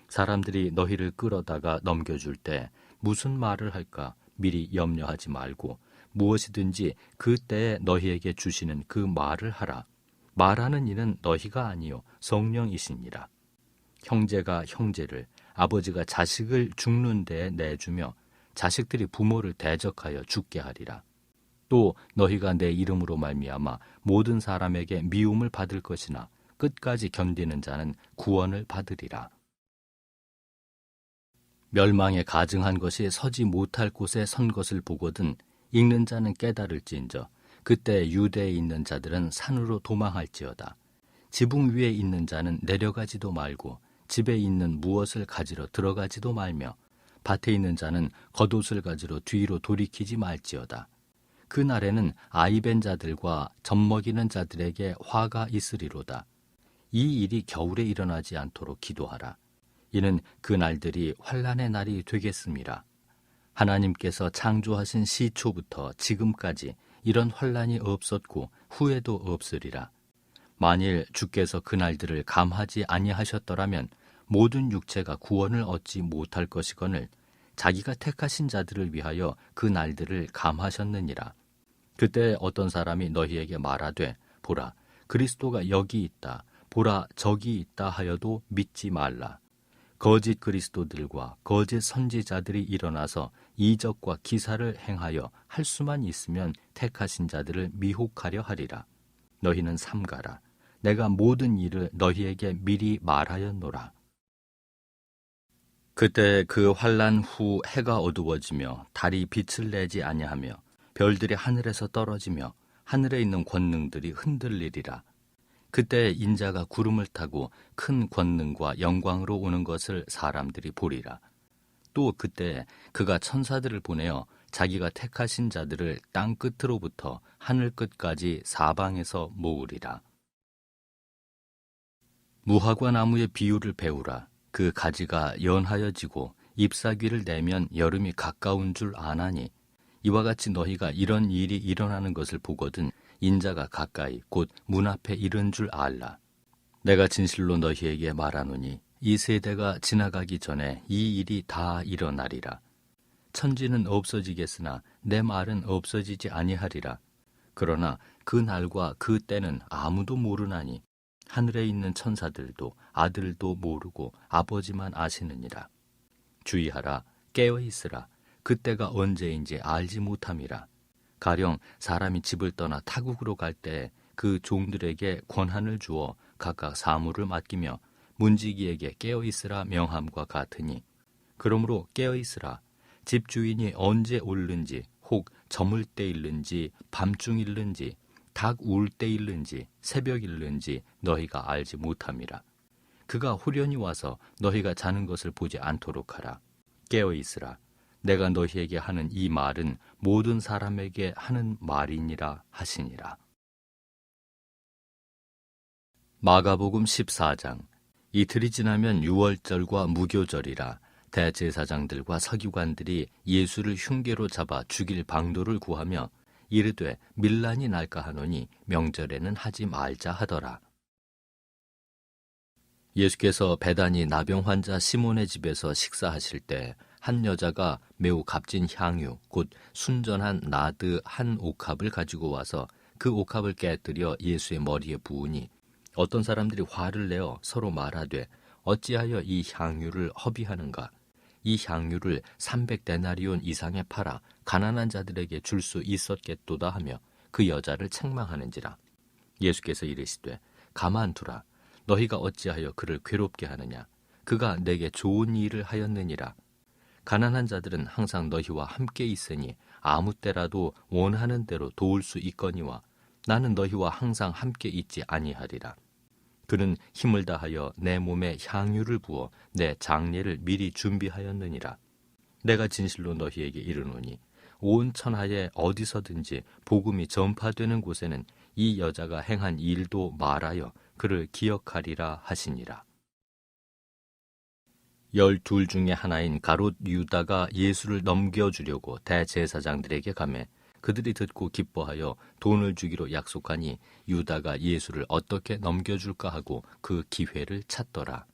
사람들이 너희를 끌어다가 넘겨줄 때 무슨 말을 할까 미리 염려하지 말고 무엇이든지 그때에 너희에게 주시는 그 말을 하라. 말하는 이는 너희가 아니요 성령이시니라. 형제가 형제를, 아버지가 자식을 죽는 데에 내주며 자식들이 부모를 대적하여 죽게 하리라. 또 너희가 내 이름으로 말미암아 모든 사람에게 미움을 받을 것이나 끝까지 견디는 자는 구원을 받으리라. 멸망에 가증한 것이 서지 못할 곳에 선 것을 보거든 읽는 자는 깨달을지인저 그때 유대에 있는 자들은 산으로 도망할지어다. 지붕 위에 있는 자는 내려가지도 말고 집에 있는 무엇을 가지러 들어가지도 말며 밭에 있는 자는 겉옷을 가지러 뒤로 돌이키지 말지어다. 그날에는 아이벤 자들과 젖먹이는 자들에게 화가 있으리로다. 이 일이 겨울에 일어나지 않도록 기도하라. 이는 그 날들이 환난의 날이 되겠음이라. 하나님께서 창조하신 시초부터 지금까지 이런 환난이 없었고 후에도 없으리라. 만일 주께서 그 날들을 감하지 아니하셨더라면 모든 육체가 구원을 얻지 못할 것이거늘 자기가 택하신 자들을 위하여 그 날들을 감하셨느니라. 그때 어떤 사람이 너희에게 말하되 보라 그리스도가 여기 있다 보라 저기 있다 하여도 믿지 말라. 거짓 그리스도들과 거짓 선지자들이 일어나서 이적과 기사를 행하여 할 수만 있으면 택하신 자들을 미혹하려 하리라. 너희는 삼가라. 내가 모든 일을 너희에게 미리 말하였노라. 그때 그 환난 후 해가 어두워지며 달이 빛을 내지 아니하며 별들이 하늘에서 떨어지며 하늘에 있는 권능들이 흔들리리라. 그때 인자가 구름을 타고 큰 권능과 영광으로 오는 것을 사람들이 보리라. 또 그때 그가 천사들을 보내어 자기가 택하신 자들을 땅 끝으로부터 하늘 끝까지 사방에서 모으리라. 무화과 나무의 비유를 배우라. 그 가지가 연하여지고 잎사귀를 내면 여름이 가까운 줄 아나니 이와 같이 너희가 이런 일이 일어나는 것을 보거든 인자가 가까이 곧 문 앞에 이른 줄 알라. 내가 진실로 너희에게 말하노니 이 세대가 지나가기 전에 이 일이 다 일어나리라. 천지는 없어지겠으나 내 말은 없어지지 아니하리라. 그러나 그 날과 그 때는 아무도 모르나니 하늘에 있는 천사들도 아들도 모르고 아버지만 아시느니라. 주의하라, 깨어 있으라. 그때가 언제인지 알지 못함이라. 가령 사람이 집을 떠나 타국으로 갈 때 그 종들에게 권한을 주어 각각 사무를 맡기며 문지기에게 깨어 있으라 명함과 같으니, 그러므로 깨어 있으라. 집 주인이 언제 오는지, 혹 저물 때 일는지 밤중 일는지 닭 울 때 일는지 새벽 일는지 너희가 알지 못함이라. 그가 후련히 와서 너희가 자는 것을 보지 않도록 하라. 깨어 있으라. 내가 너희에게 하는 이 말은 모든 사람에게 하는 말이니라 하시니라. 마가복음 14장. 이틀이 지나면 유월절과 무교절이라. 대제사장들과 서기관들이 예수를 흉계로 잡아 죽일 방도를 구하며 이르되 밀란이 날까 하노니 명절에는 하지 말자 하더라. 예수께서 베다니 나병 환자 시몬의 집에서 식사하실 때 한 여자가 매우 값진 향유 곧 순전한 나드 한 옥합을 가지고 와서 그 옥합을 깨뜨려 예수의 머리에 부으니, 어떤 사람들이 화를 내어 서로 말하되 어찌하여 이 향유를 허비하는가? 이 향유를 300데나리온 이상에 팔아 가난한 자들에게 줄 수 있었겠도다 하며 그 여자를 책망하는지라. 예수께서 이르시되 가만두라. 너희가 어찌하여 그를 괴롭게 하느냐? 그가 내게 좋은 일을 하였느니라. 가난한 자들은 항상 너희와 함께 있으니 아무 때라도 원하는 대로 도울 수 있거니와 나는 너희와 항상 함께 있지 아니하리라. 그는 힘을 다하여 내 몸에 향유를 부어 내 장례를 미리 준비하였느니라. 내가 진실로 너희에게 이르노니 온 천하에 어디서든지 복음이 전파되는 곳에는 이 여자가 행한 일도 말하여 그를 기억하리라 하시니라. 12 중에 하나인 가롯 유다가 예수를 넘겨주려고 대제사장들에게 가매 그들이 듣고 기뻐하여 돈을 주기로 약속하니 유다가 예수를 어떻게 넘겨줄까 하고 그 기회를 찾더라.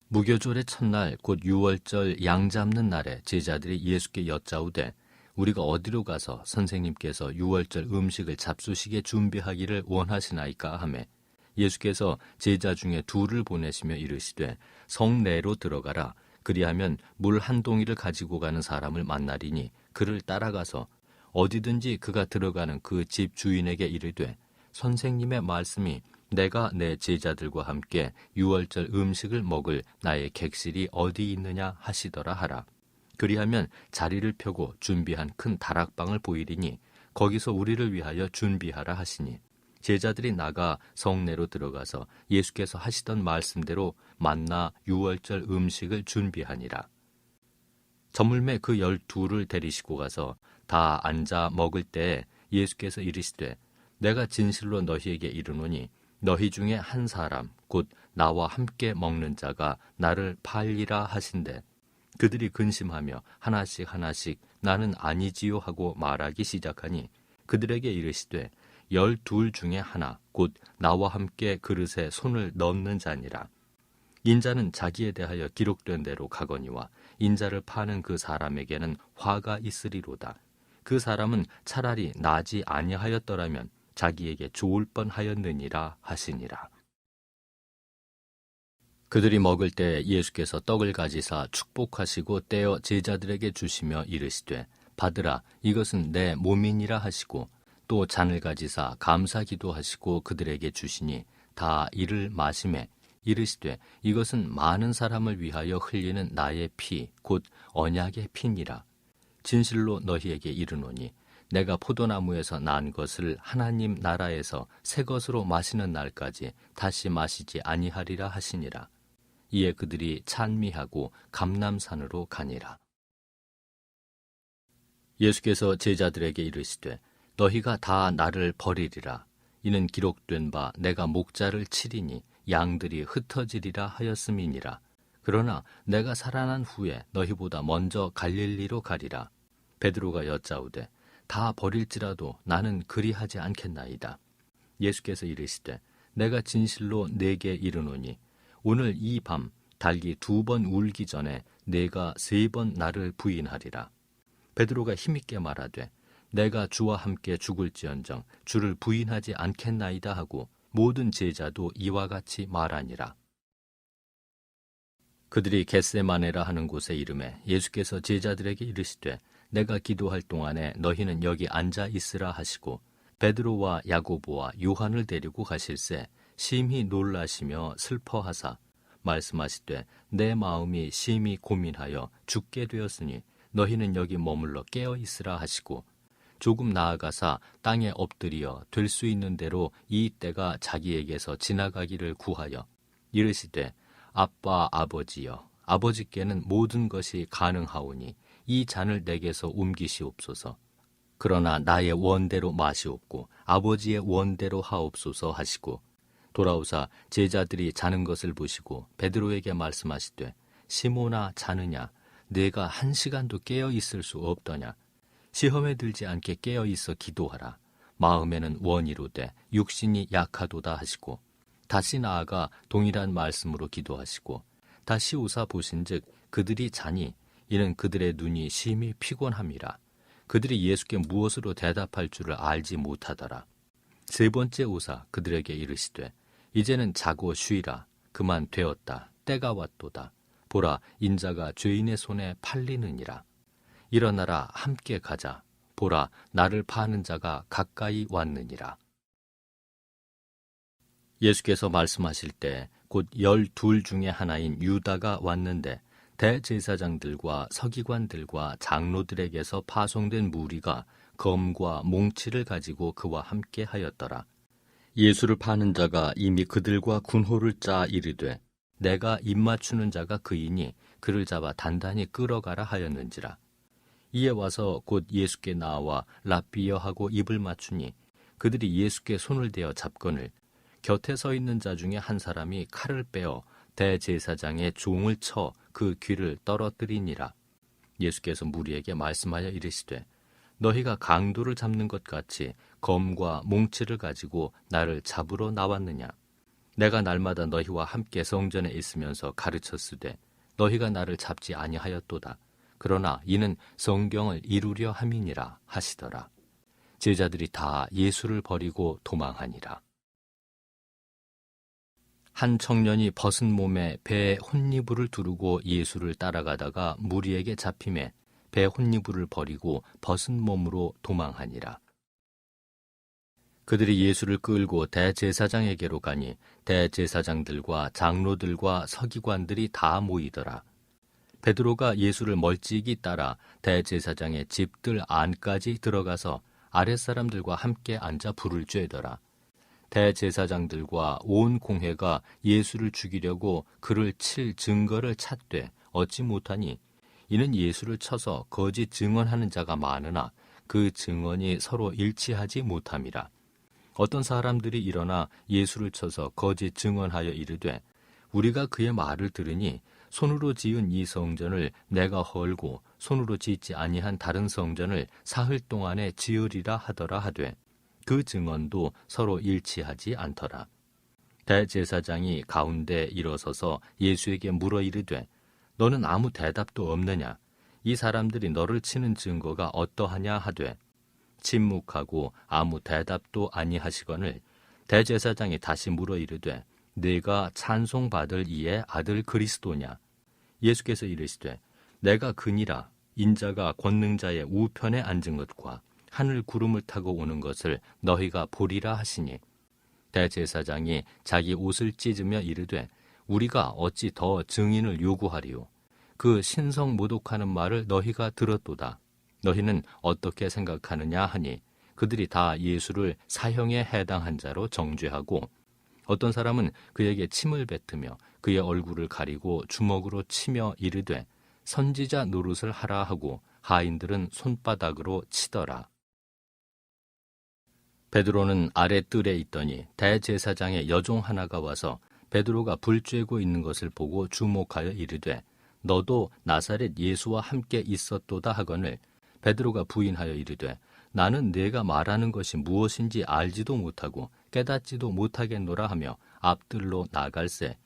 무교절의 첫날 곧 유월절 양 잡는 날에 제자들이 예수께 여짜오되 우리가 어디로 가서 선생님께서 유월절 음식을 잡수시게 준비하기를 원하시나이까 하매, 예수께서 제자 중에 둘을 보내시며 이르시되 성내로 들어가라. 그리하면 물 한 동이를 가지고 가는 사람을 만나리니 그를 따라가서 어디든지 그가 들어가는 그 집 주인에게 이르되 선생님의 말씀이 내가 내 제자들과 함께 유월절 음식을 먹을 나의 객실이 어디 있느냐 하시더라 하라. 그리하면 자리를 펴고 준비한 큰 다락방을 보이리니 거기서 우리를 위하여 준비하라 하시니, 제자들이 나가 성내로 들어가서 예수께서 하시던 말씀대로 만나 유월절 음식을 준비하니라. 저물매 그 12를 데리시고 가서 다 앉아 먹을 때에 예수께서 이르시되 내가 진실로 너희에게 이르노니 너희 중에 한 사람 곧 나와 함께 먹는 자가 나를 팔리라 하신대. 그들이 근심하며 하나씩 하나씩 나는 아니지요 하고 말하기 시작하니 그들에게 이르시되 12 중에 하나 곧 나와 함께 그릇에 손을 넣는 자니라. 인자는 자기에 대하여 기록된 대로 가거니와 인자를 파는 그 사람에게는 화가 있으리로다. 그 사람은 차라리 나지 아니하였더라면 자기에게 좋을 뻔하였느니라 하시니라. 그들이 먹을 때 예수께서 떡을 가지사 축복하시고 떼어 제자들에게 주시며 이르시되 받으라, 이것은 내 몸이니라 하시고, 또 잔을 가지사 감사기도 하시고 그들에게 주시니 다 이를 마시매 이르시되 이것은 많은 사람을 위하여 흘리는 나의 피 곧 언약의 피니라. 진실로 너희에게 이르노니 내가 포도나무에서 난 것을 하나님 나라에서 새 것으로 마시는 날까지 다시 마시지 아니하리라 하시니라. 이에 그들이 찬미하고 감람산으로 가니라. 예수께서 제자들에게 이르시되 너희가 다 나를 버리리라. 이는 기록된 바 내가 목자를 치리니 양들이 흩어지리라 하였음이니라. 그러나 내가 살아난 후에 너희보다 먼저 갈릴리로 가리라. 베드로가 여짜오되 다 버릴지라도 나는 그리하지 않겠나이다. 예수께서 이르시되 내가 진실로 네게 이르노니 오늘 이 밤 닭이 2번 울기 전에 네가 3번 나를 부인하리라. 베드로가 힘있게 말하되 내가 주와 함께 죽을지언정 주를 부인하지 않겠나이다 하고 모든 제자도 이와 같이 말하니라. 그들이 겟세마네라 하는 곳에 이르매 예수께서 제자들에게 이르시되 내가 기도할 동안에 너희는 여기 앉아 있으라 하시고 베드로와 야고보와 요한을 데리고 가실새 심히 놀라시며 슬퍼하사 말씀하시되 내 마음이 심히 고민하여 죽게 되었으니 너희는 여기 머물러 깨어 있으라 하시고 조금 나아가사 땅에 엎드려 될 수 있는 대로 이 때가 자기에게서 지나가기를 구하여 이르시되 아빠 아버지여 아버지께는 모든 것이 가능하오니 이 잔을 내게서 옮기시옵소서. 그러나 나의 원대로 마시옵고 아버지의 원대로 하옵소서 하시고 돌아오사 제자들이 자는 것을 보시고 베드로에게 말씀하시되 시몬아 자느냐 네가 1시간도 깨어 있을 수 없더냐 시험에 들지 않게 깨어 있어 기도하라. 마음에는 원이로되 육신이 약하도다 하시고 다시 나아가 동일한 말씀으로 기도하시고 다시 오사 보신즉 그들이 자니 이는 그들의 눈이 심히 피곤함이라. 그들이 예수께 무엇으로 대답할 줄을 알지 못하더라. 3번째 오사 그들에게 이르시되 이제는 자고 쉬라. 그만 되었다. 때가 왔도다. 보라 인자가 죄인의 손에 팔리느니라. 일어나라 함께 가자. 보라 나를 파는 자가 가까이 왔느니라. 예수께서 말씀하실 때 곧 12 중에 하나인 유다가 왔는데 대제사장들과 서기관들과 장로들에게서 파송된 무리가 검과 몽치를 가지고 그와 함께 하였더라. 예수를 파는 자가 이미 그들과 군호를 짜 이르되 내가 입맞추는 자가 그이니 그를 잡아 단단히 끌어가라 하였는지라. 이에 와서 곧 예수께 나와 랍비여 하고 입을 맞추니 그들이 예수께 손을 대어 잡거늘 곁에 서 있는 자 중에 한 사람이 칼을 빼어 대제사장의 종을 쳐 그 귀를 떨어뜨리니라. 예수께서 무리에게 말씀하여 이르시되 너희가 강도를 잡는 것 같이 검과 몽치를 가지고 나를 잡으러 나왔느냐. 내가 날마다 너희와 함께 성전에 있으면서 가르쳤으되 너희가 나를 잡지 아니하였도다. 그러나 이는 성경을 이루려 함이니라 하시더라. 제자들이 다 예수를 버리고 도망하니라. 한 청년이 벗은 몸에 배에 혼니부를 두르고 예수를 따라가다가 무리에게 잡힘에 배 혼니부를 버리고 벗은 몸으로 도망하니라. 그들이 예수를 끌고 대제사장에게로 가니 대제사장들과 장로들과 서기관들이 다 모이더라. 베드로가 예수를 멀찍이 따라 대제사장의 집들 안까지 들어가서 아랫사람들과 함께 앉아 불을 쬐더라. 대제사장들과 온 공회가 예수를 죽이려고 그를 칠 증거를 찾되 얻지 못하니 이는 예수를 쳐서 거짓 증언하는 자가 많으나 그 증언이 서로 일치하지 못함이라. 어떤 사람들이 일어나 예수를 쳐서 거짓 증언하여 이르되 우리가 그의 말을 들으니 손으로 지은 이 성전을 내가 헐고 손으로 짓지 아니한 다른 성전을 사흘 동안에 지으리라 하더라 하되 그 증언도 서로 일치하지 않더라. 대제사장이 가운데 일어서서 예수에게 물어 이르되 너는 아무 대답도 없느냐? 이 사람들이 너를 치는 증거가 어떠하냐 하되 침묵하고 아무 대답도 아니하시거늘 대제사장이 다시 물어 이르되 네가 찬송받을 이의 아들 그리스도냐? 예수께서 이르시되 내가 그니라. 인자가 권능자의 우편에 앉은 것과 하늘 구름을 타고 오는 것을 너희가 보리라 하시니 대제사장이 자기 옷을 찢으며 이르되 우리가 어찌 더 증인을 요구하리요? 그 신성 모독하는 말을 너희가 들었도다. 너희는 어떻게 생각하느냐 하니 그들이 다 예수를 사형에 해당한 자로 정죄하고 어떤 사람은 그에게 침을 뱉으며 그의 얼굴을 가리고 주먹으로 치며 이르되 선지자 노릇을 하라 하고 하인들은 손바닥으로 치더라. 베드로는 아래 뜰에 있더니 대제사장의 여종 하나가 와서 베드로가 불 쬐고 있는 것을 보고 주목하여 이르되 너도 나사렛 예수와 함께 있었도다 하거늘 베드로가 부인하여 이르되 나는 네가 말하는 것이 무엇인지 알지도 못하고 깨닫지도 못하겠노라 하며 앞뜰로 나갈새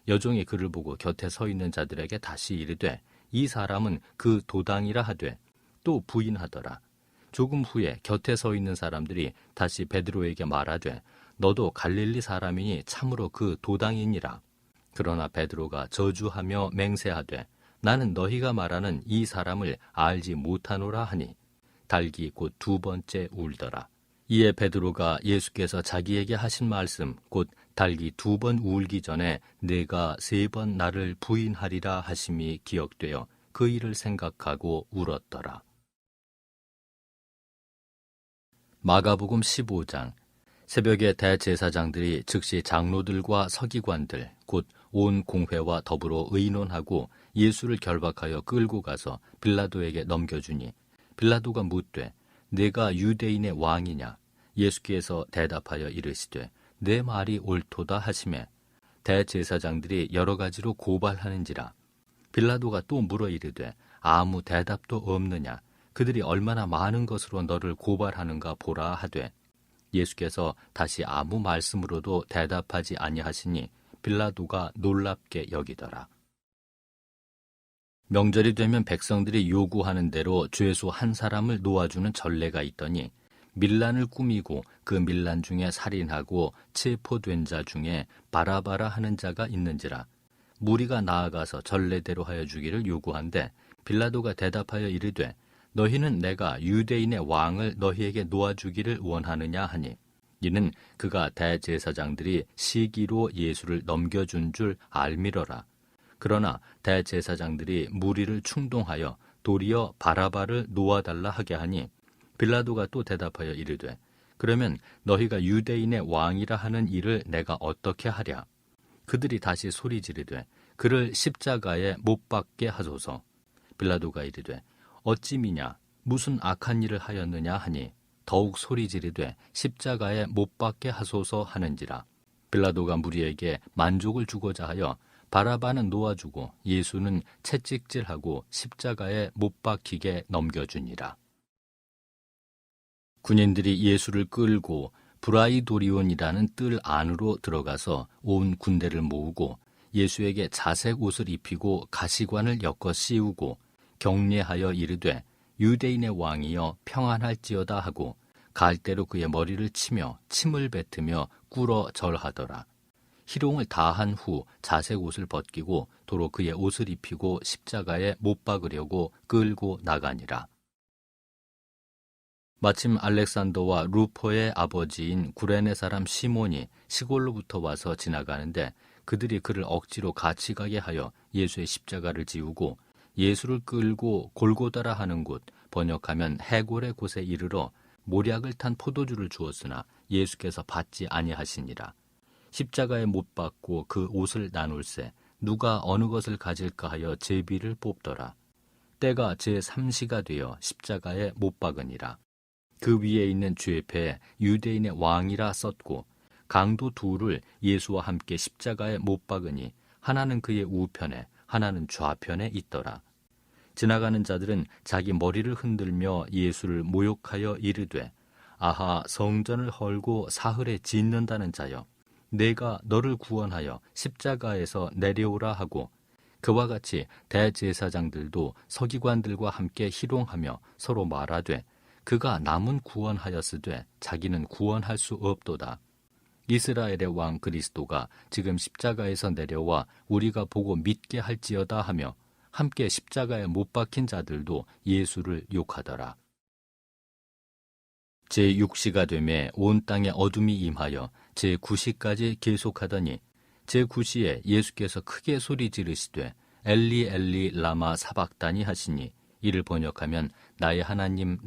여종이 그를 보고 곁에 서 있는 자들에게 다시 이르되 이 사람은 그 도당이라 하되 또 부인하더라. 조금 후에 곁에 서 있는 사람들이 다시 베드로에게 말하되 너도 갈릴리 사람이니 참으로 그 도당이니라. 그러나 베드로가 저주하며 맹세하되 나는 너희가 말하는 이 사람을 알지 못하노라 하니 닭이 곧 두 번째 울더라. 이에 베드로가 예수께서 자기에게 하신 말씀 곧 닭이 두 번 울기 전에 내가 세 번 나를 부인하리라 하심이 기억되어 그 일을 생각하고 울었더라. 마가복음 15장. 새벽에 대제사장들이 즉시 장로들과 서기관들 곧 온 공회와 더불어 의논하고 예수를 결박하여 끌고 가서 빌라도에게 넘겨주니 빌라도가 묻되 내가 유대인의 왕이냐? 예수께서 대답하여 이르시되 내 말이 옳도다 하시매 대제사장들이 여러 가지로 고발하는지라. 빌라도가 또 물어 이르되 아무 대답도 없느냐? 그들이 얼마나 많은 것으로 너를 고발하는가 보라 하되 예수께서 다시 아무 말씀으로도 대답하지 아니하시니 빌라도가 놀랍게 여기더라. 명절이 되면 백성들이 요구하는 대로 죄수 한 사람을 놓아주는 전례가 있더니 밀란을 꾸미고 그 밀란 중에 살인하고 체포된 자 중에 바라바라 하는 자가 있는지라. 무리가 나아가서 전례대로 하여 주기를 요구한데 빌라도가 대답하여 이르되 너희는 내가 유대인의 왕을 너희에게 놓아주기를 원하느냐 하니 이는 그가 대제사장들이 시기로 예수를 넘겨준 줄 알미러라. 그러나 대제사장들이 무리를 충동하여 도리어 바라바를 놓아달라 하게 하니 빌라도가 또 대답하여 이르되 그러면 너희가 유대인의 왕이라 하는 일을 내가 어떻게 하랴? 그들이 다시 소리 지르되 그를 십자가에 못 박게 하소서. 빌라도가 이르되 어찌 미냐? 무슨 악한 일을 하였느냐 하니 더욱 소리 지르되 십자가에 못 박게 하소서 하는지라. 빌라도가 무리에게 만족을 주고자 하여 바라바는 놓아주고 예수는 채찍질하고 십자가에 못 박히게 넘겨주니라. 군인들이 예수를 끌고 브라이도리온이라는 뜰 안으로 들어가서 온 군대를 모으고 예수에게 자색 옷을 입히고 가시관을 엮어 씌우고 격려하여 이르되 유대인의 왕이여 평안할지어다 하고 갈대로 그의 머리를 치며 침을 뱉으며 꿇어 절하더라. 희롱을 다한 후 자색 옷을 벗기고 도로 그의 옷을 입히고 십자가에 못 박으려고 끌고 나가니라. 마침 알렉산더와 루포의 아버지인 구레네 사람 시몬이 시골로부터 와서 지나가는데 그들이 그를 억지로 같이 가게 하여 예수의 십자가를 지우고 예수를 끌고 골고다라 하는 곳, 번역하면 해골의 곳에 이르러 모략을 탄 포도주를 주었으나 예수께서 받지 아니하시니라. 십자가에 못 박고 그 옷을 나눌세 누가 어느 것을 가질까 하여 제비를 뽑더라. 때가 제3시가 되어 십자가에 못 박으니라. 그 위에 있는 죄패에 유대인의 왕이라 썼고 강도 둘을 예수와 함께 십자가에 못 박으니 하나는 그의 우편에 하나는 좌편에 있더라. 지나가는 자들은 자기 머리를 흔들며 예수를 모욕하여 이르되 아하 성전을 헐고 사흘에 짓는다는 자여 내가 너를 구원하여 십자가에서 내려오라 하고 그와 같이 대제사장들도 서기관들과 함께 희롱하며 서로 말하되 그가 남은 구원하였으되 자기는 구원할 수 없도다. 이스라엘의 왕 그리스도가 지금 십자가에서 내려와 우리가 보고 믿게 할지어다 하며 함께 십자가에 못 박힌 자들도 예수를 욕하더라. 제6시가 되매 온 땅에 어둠이 임하여 제9시까지 계속하더니 제9시에 예수께서 크게 소리 지르시되 엘리 엘리 라마 사박다니 하시니 이를 번역하면 나의 하나님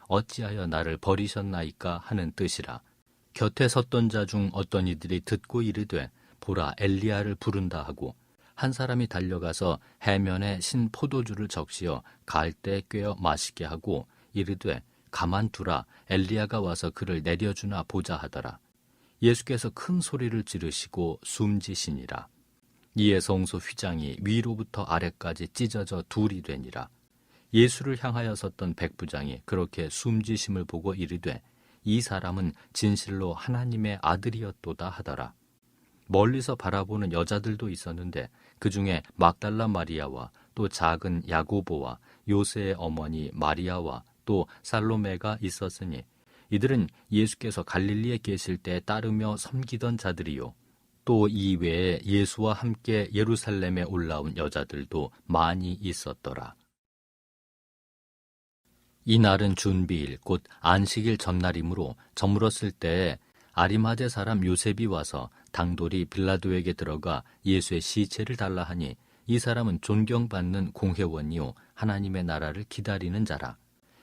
어찌하여 나를 버리셨나이까 하는 뜻이라. 곁에 섰던 자 중 어떤 이들이 듣고 이르되 보라 엘리야를 부른다 하고 한 사람이 달려가서 해면에 신 포도주를 적시어 갈대 꿰어 마시게 하고 이르되 가만두라 엘리야가 와서 그를 내려주나 보자 하더라. 예수께서 큰 소리를 지르시고 숨지시니라. 이에 성소 휘장이 위로부터 아래까지 찢어져 둘이 되니라. 예수를 향하여 섰던 백부장이 그렇게 숨지심을 보고 이르되 이 사람은 진실로 하나님의 아들이었도다 하더라. 멀리서 바라보는 여자들도 있었는데 그 중에 막달라 마리아와 또 작은 야고보와 요새의 어머니 마리아와 또 살로메가 있었으니 이들은 예수께서 갈릴리에 계실 때 따르며 섬기던 자들이요. 또 이 외에 예수와 함께 예루살렘에 올라온 여자들도 많이 있었더라. 이 날은 준비일 곧 안식일 전날이므로 저물었을 때에 아리마대 사람 요셉이 와서 당돌이 빌라도에게 들어가 예수의 시체를 달라 하니 이 사람은 존경받는 공회원이요 하나님의 나라를 기다리는 자라.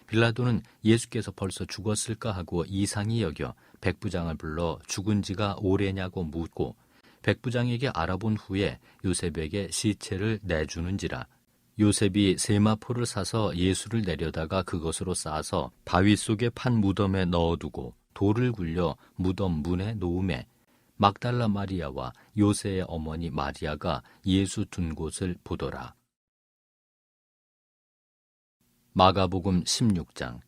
빌라도는 예수께서 벌써 죽었을까 하고 이상히 여겨 백부장을 불러 죽은 지가 오래냐고 묻고 백부장에게 알아본 후에 요셉에게 시체를 내주는지라. 요셉이 세마포를 사서 예수를 내려다가 그것으로 싸서 바위 속에 판 무덤에 넣어두고 돌을 굴려 무덤 문에 놓음에 막달라 마리아와 요새의 어머니 마리아가 예수 둔 곳을 보더라. 마가복음 16장.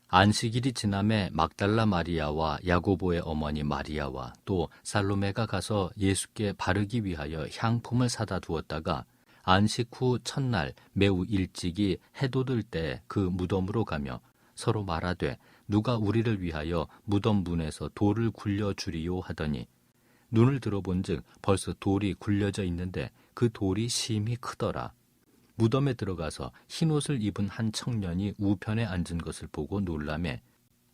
안식일이 지남에 막달라 마리아와 야고보의 어머니 마리아와 또 살로메가 가서 예수께 바르기 위하여 향품을 사다 두었다가 안식 후 첫날 매우 일찍이 해 돋을 때 그 무덤으로 가며 서로 말하되 누가 우리를 위하여 무덤 문에서 돌을 굴려 주리요 하더니 눈을 들어본즉 벌써 돌이 굴려져 있는데 그 돌이 심히 크더라. 무덤에 들어가서 흰옷을 입은 한 청년이 우편에 앉은 것을 보고 놀라매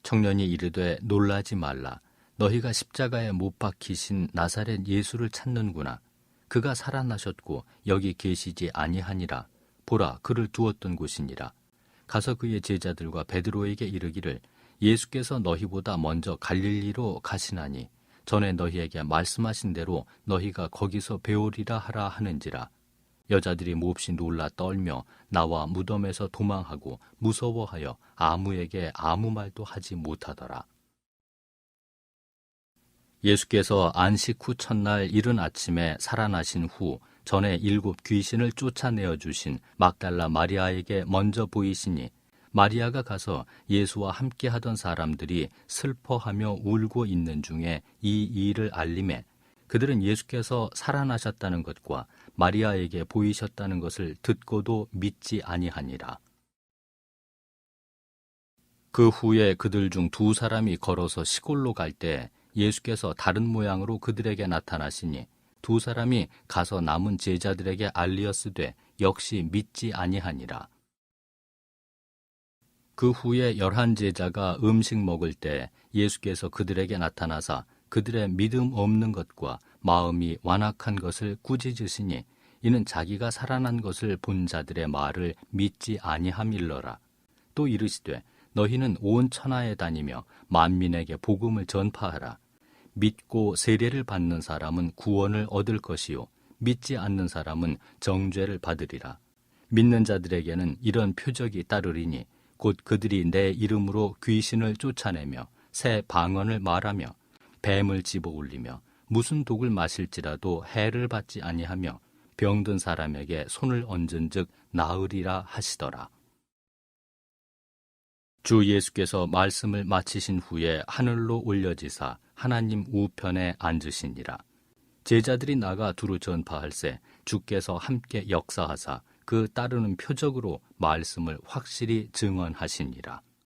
청년이 이르되 놀라지 말라. 너희가 십자가에 못 박히신 나사렛 예수를 찾는구나. 그가 살아나셨고 여기 계시지 아니하니라. 보라, 그를 두었던 곳이니라. 가서 그의 제자들과 베드로에게 이르기를 예수께서 너희보다 먼저 갈릴리로 가시나니 전에 너희에게 말씀하신 대로 너희가 거기서 배우리라 하라 하는지라. 여자들이 몹시 놀라 떨며 나와 무덤에서 도망하고 무서워하여 아무에게 아무 말도 하지 못하더라. 예수께서 안식 후 첫날 이른 아침에 살아나신 후 전에 7 귀신을 쫓아내어 주신 막달라 마리아에게 먼저 보이시니 마리아가 가서 예수와 함께 하던 사람들이 슬퍼하며 울고 있는 중에 이 일을 알림해 그들은 예수께서 살아나셨다는 것과 마리아에게 보이셨다는 것을 듣고도 믿지 아니하니라. 그 후에 그들 중 2 사람이 걸어서 시골로 갈 때 예수께서 다른 모양으로 그들에게 나타나시니 2 사람이 가서 남은 제자들에게 알리었으되 역시 믿지 아니하니라. 그 후에 11 제자가 음식 먹을 때 예수께서 그들에게 나타나사 그들의 믿음 없는 것과 마음이 완악한 것을 꾸짖으시니 이는 자기가 살아난 것을 본 자들의 말을 믿지 아니함일러라. 또 이르시되 너희는 온 천하에 다니며 만민에게 복음을 전파하라. 믿고 세례를 받는 사람은 구원을 얻을 것이요 믿지 않는 사람은 정죄를 받으리라. 믿는 자들에게는 이런 표적이 따르리니 곧 그들이 내 이름으로 귀신을 쫓아내며 새 방언을 말하며 뱀을 집어 올리며 무슨 독을 마실지라도 해를 받지 아니하며 병든 사람에게 손을 얹은즉 나으리라 하시더라. 주 예수께서 말씀을 마치신 후에 하늘로 올려지사 하나님 우편에 앉으시니라. 제자들이 나가 두루 전파할세 주께서 함께 역사하사 그 따르는 표적으로 말씀을 확실히 증언하시니라.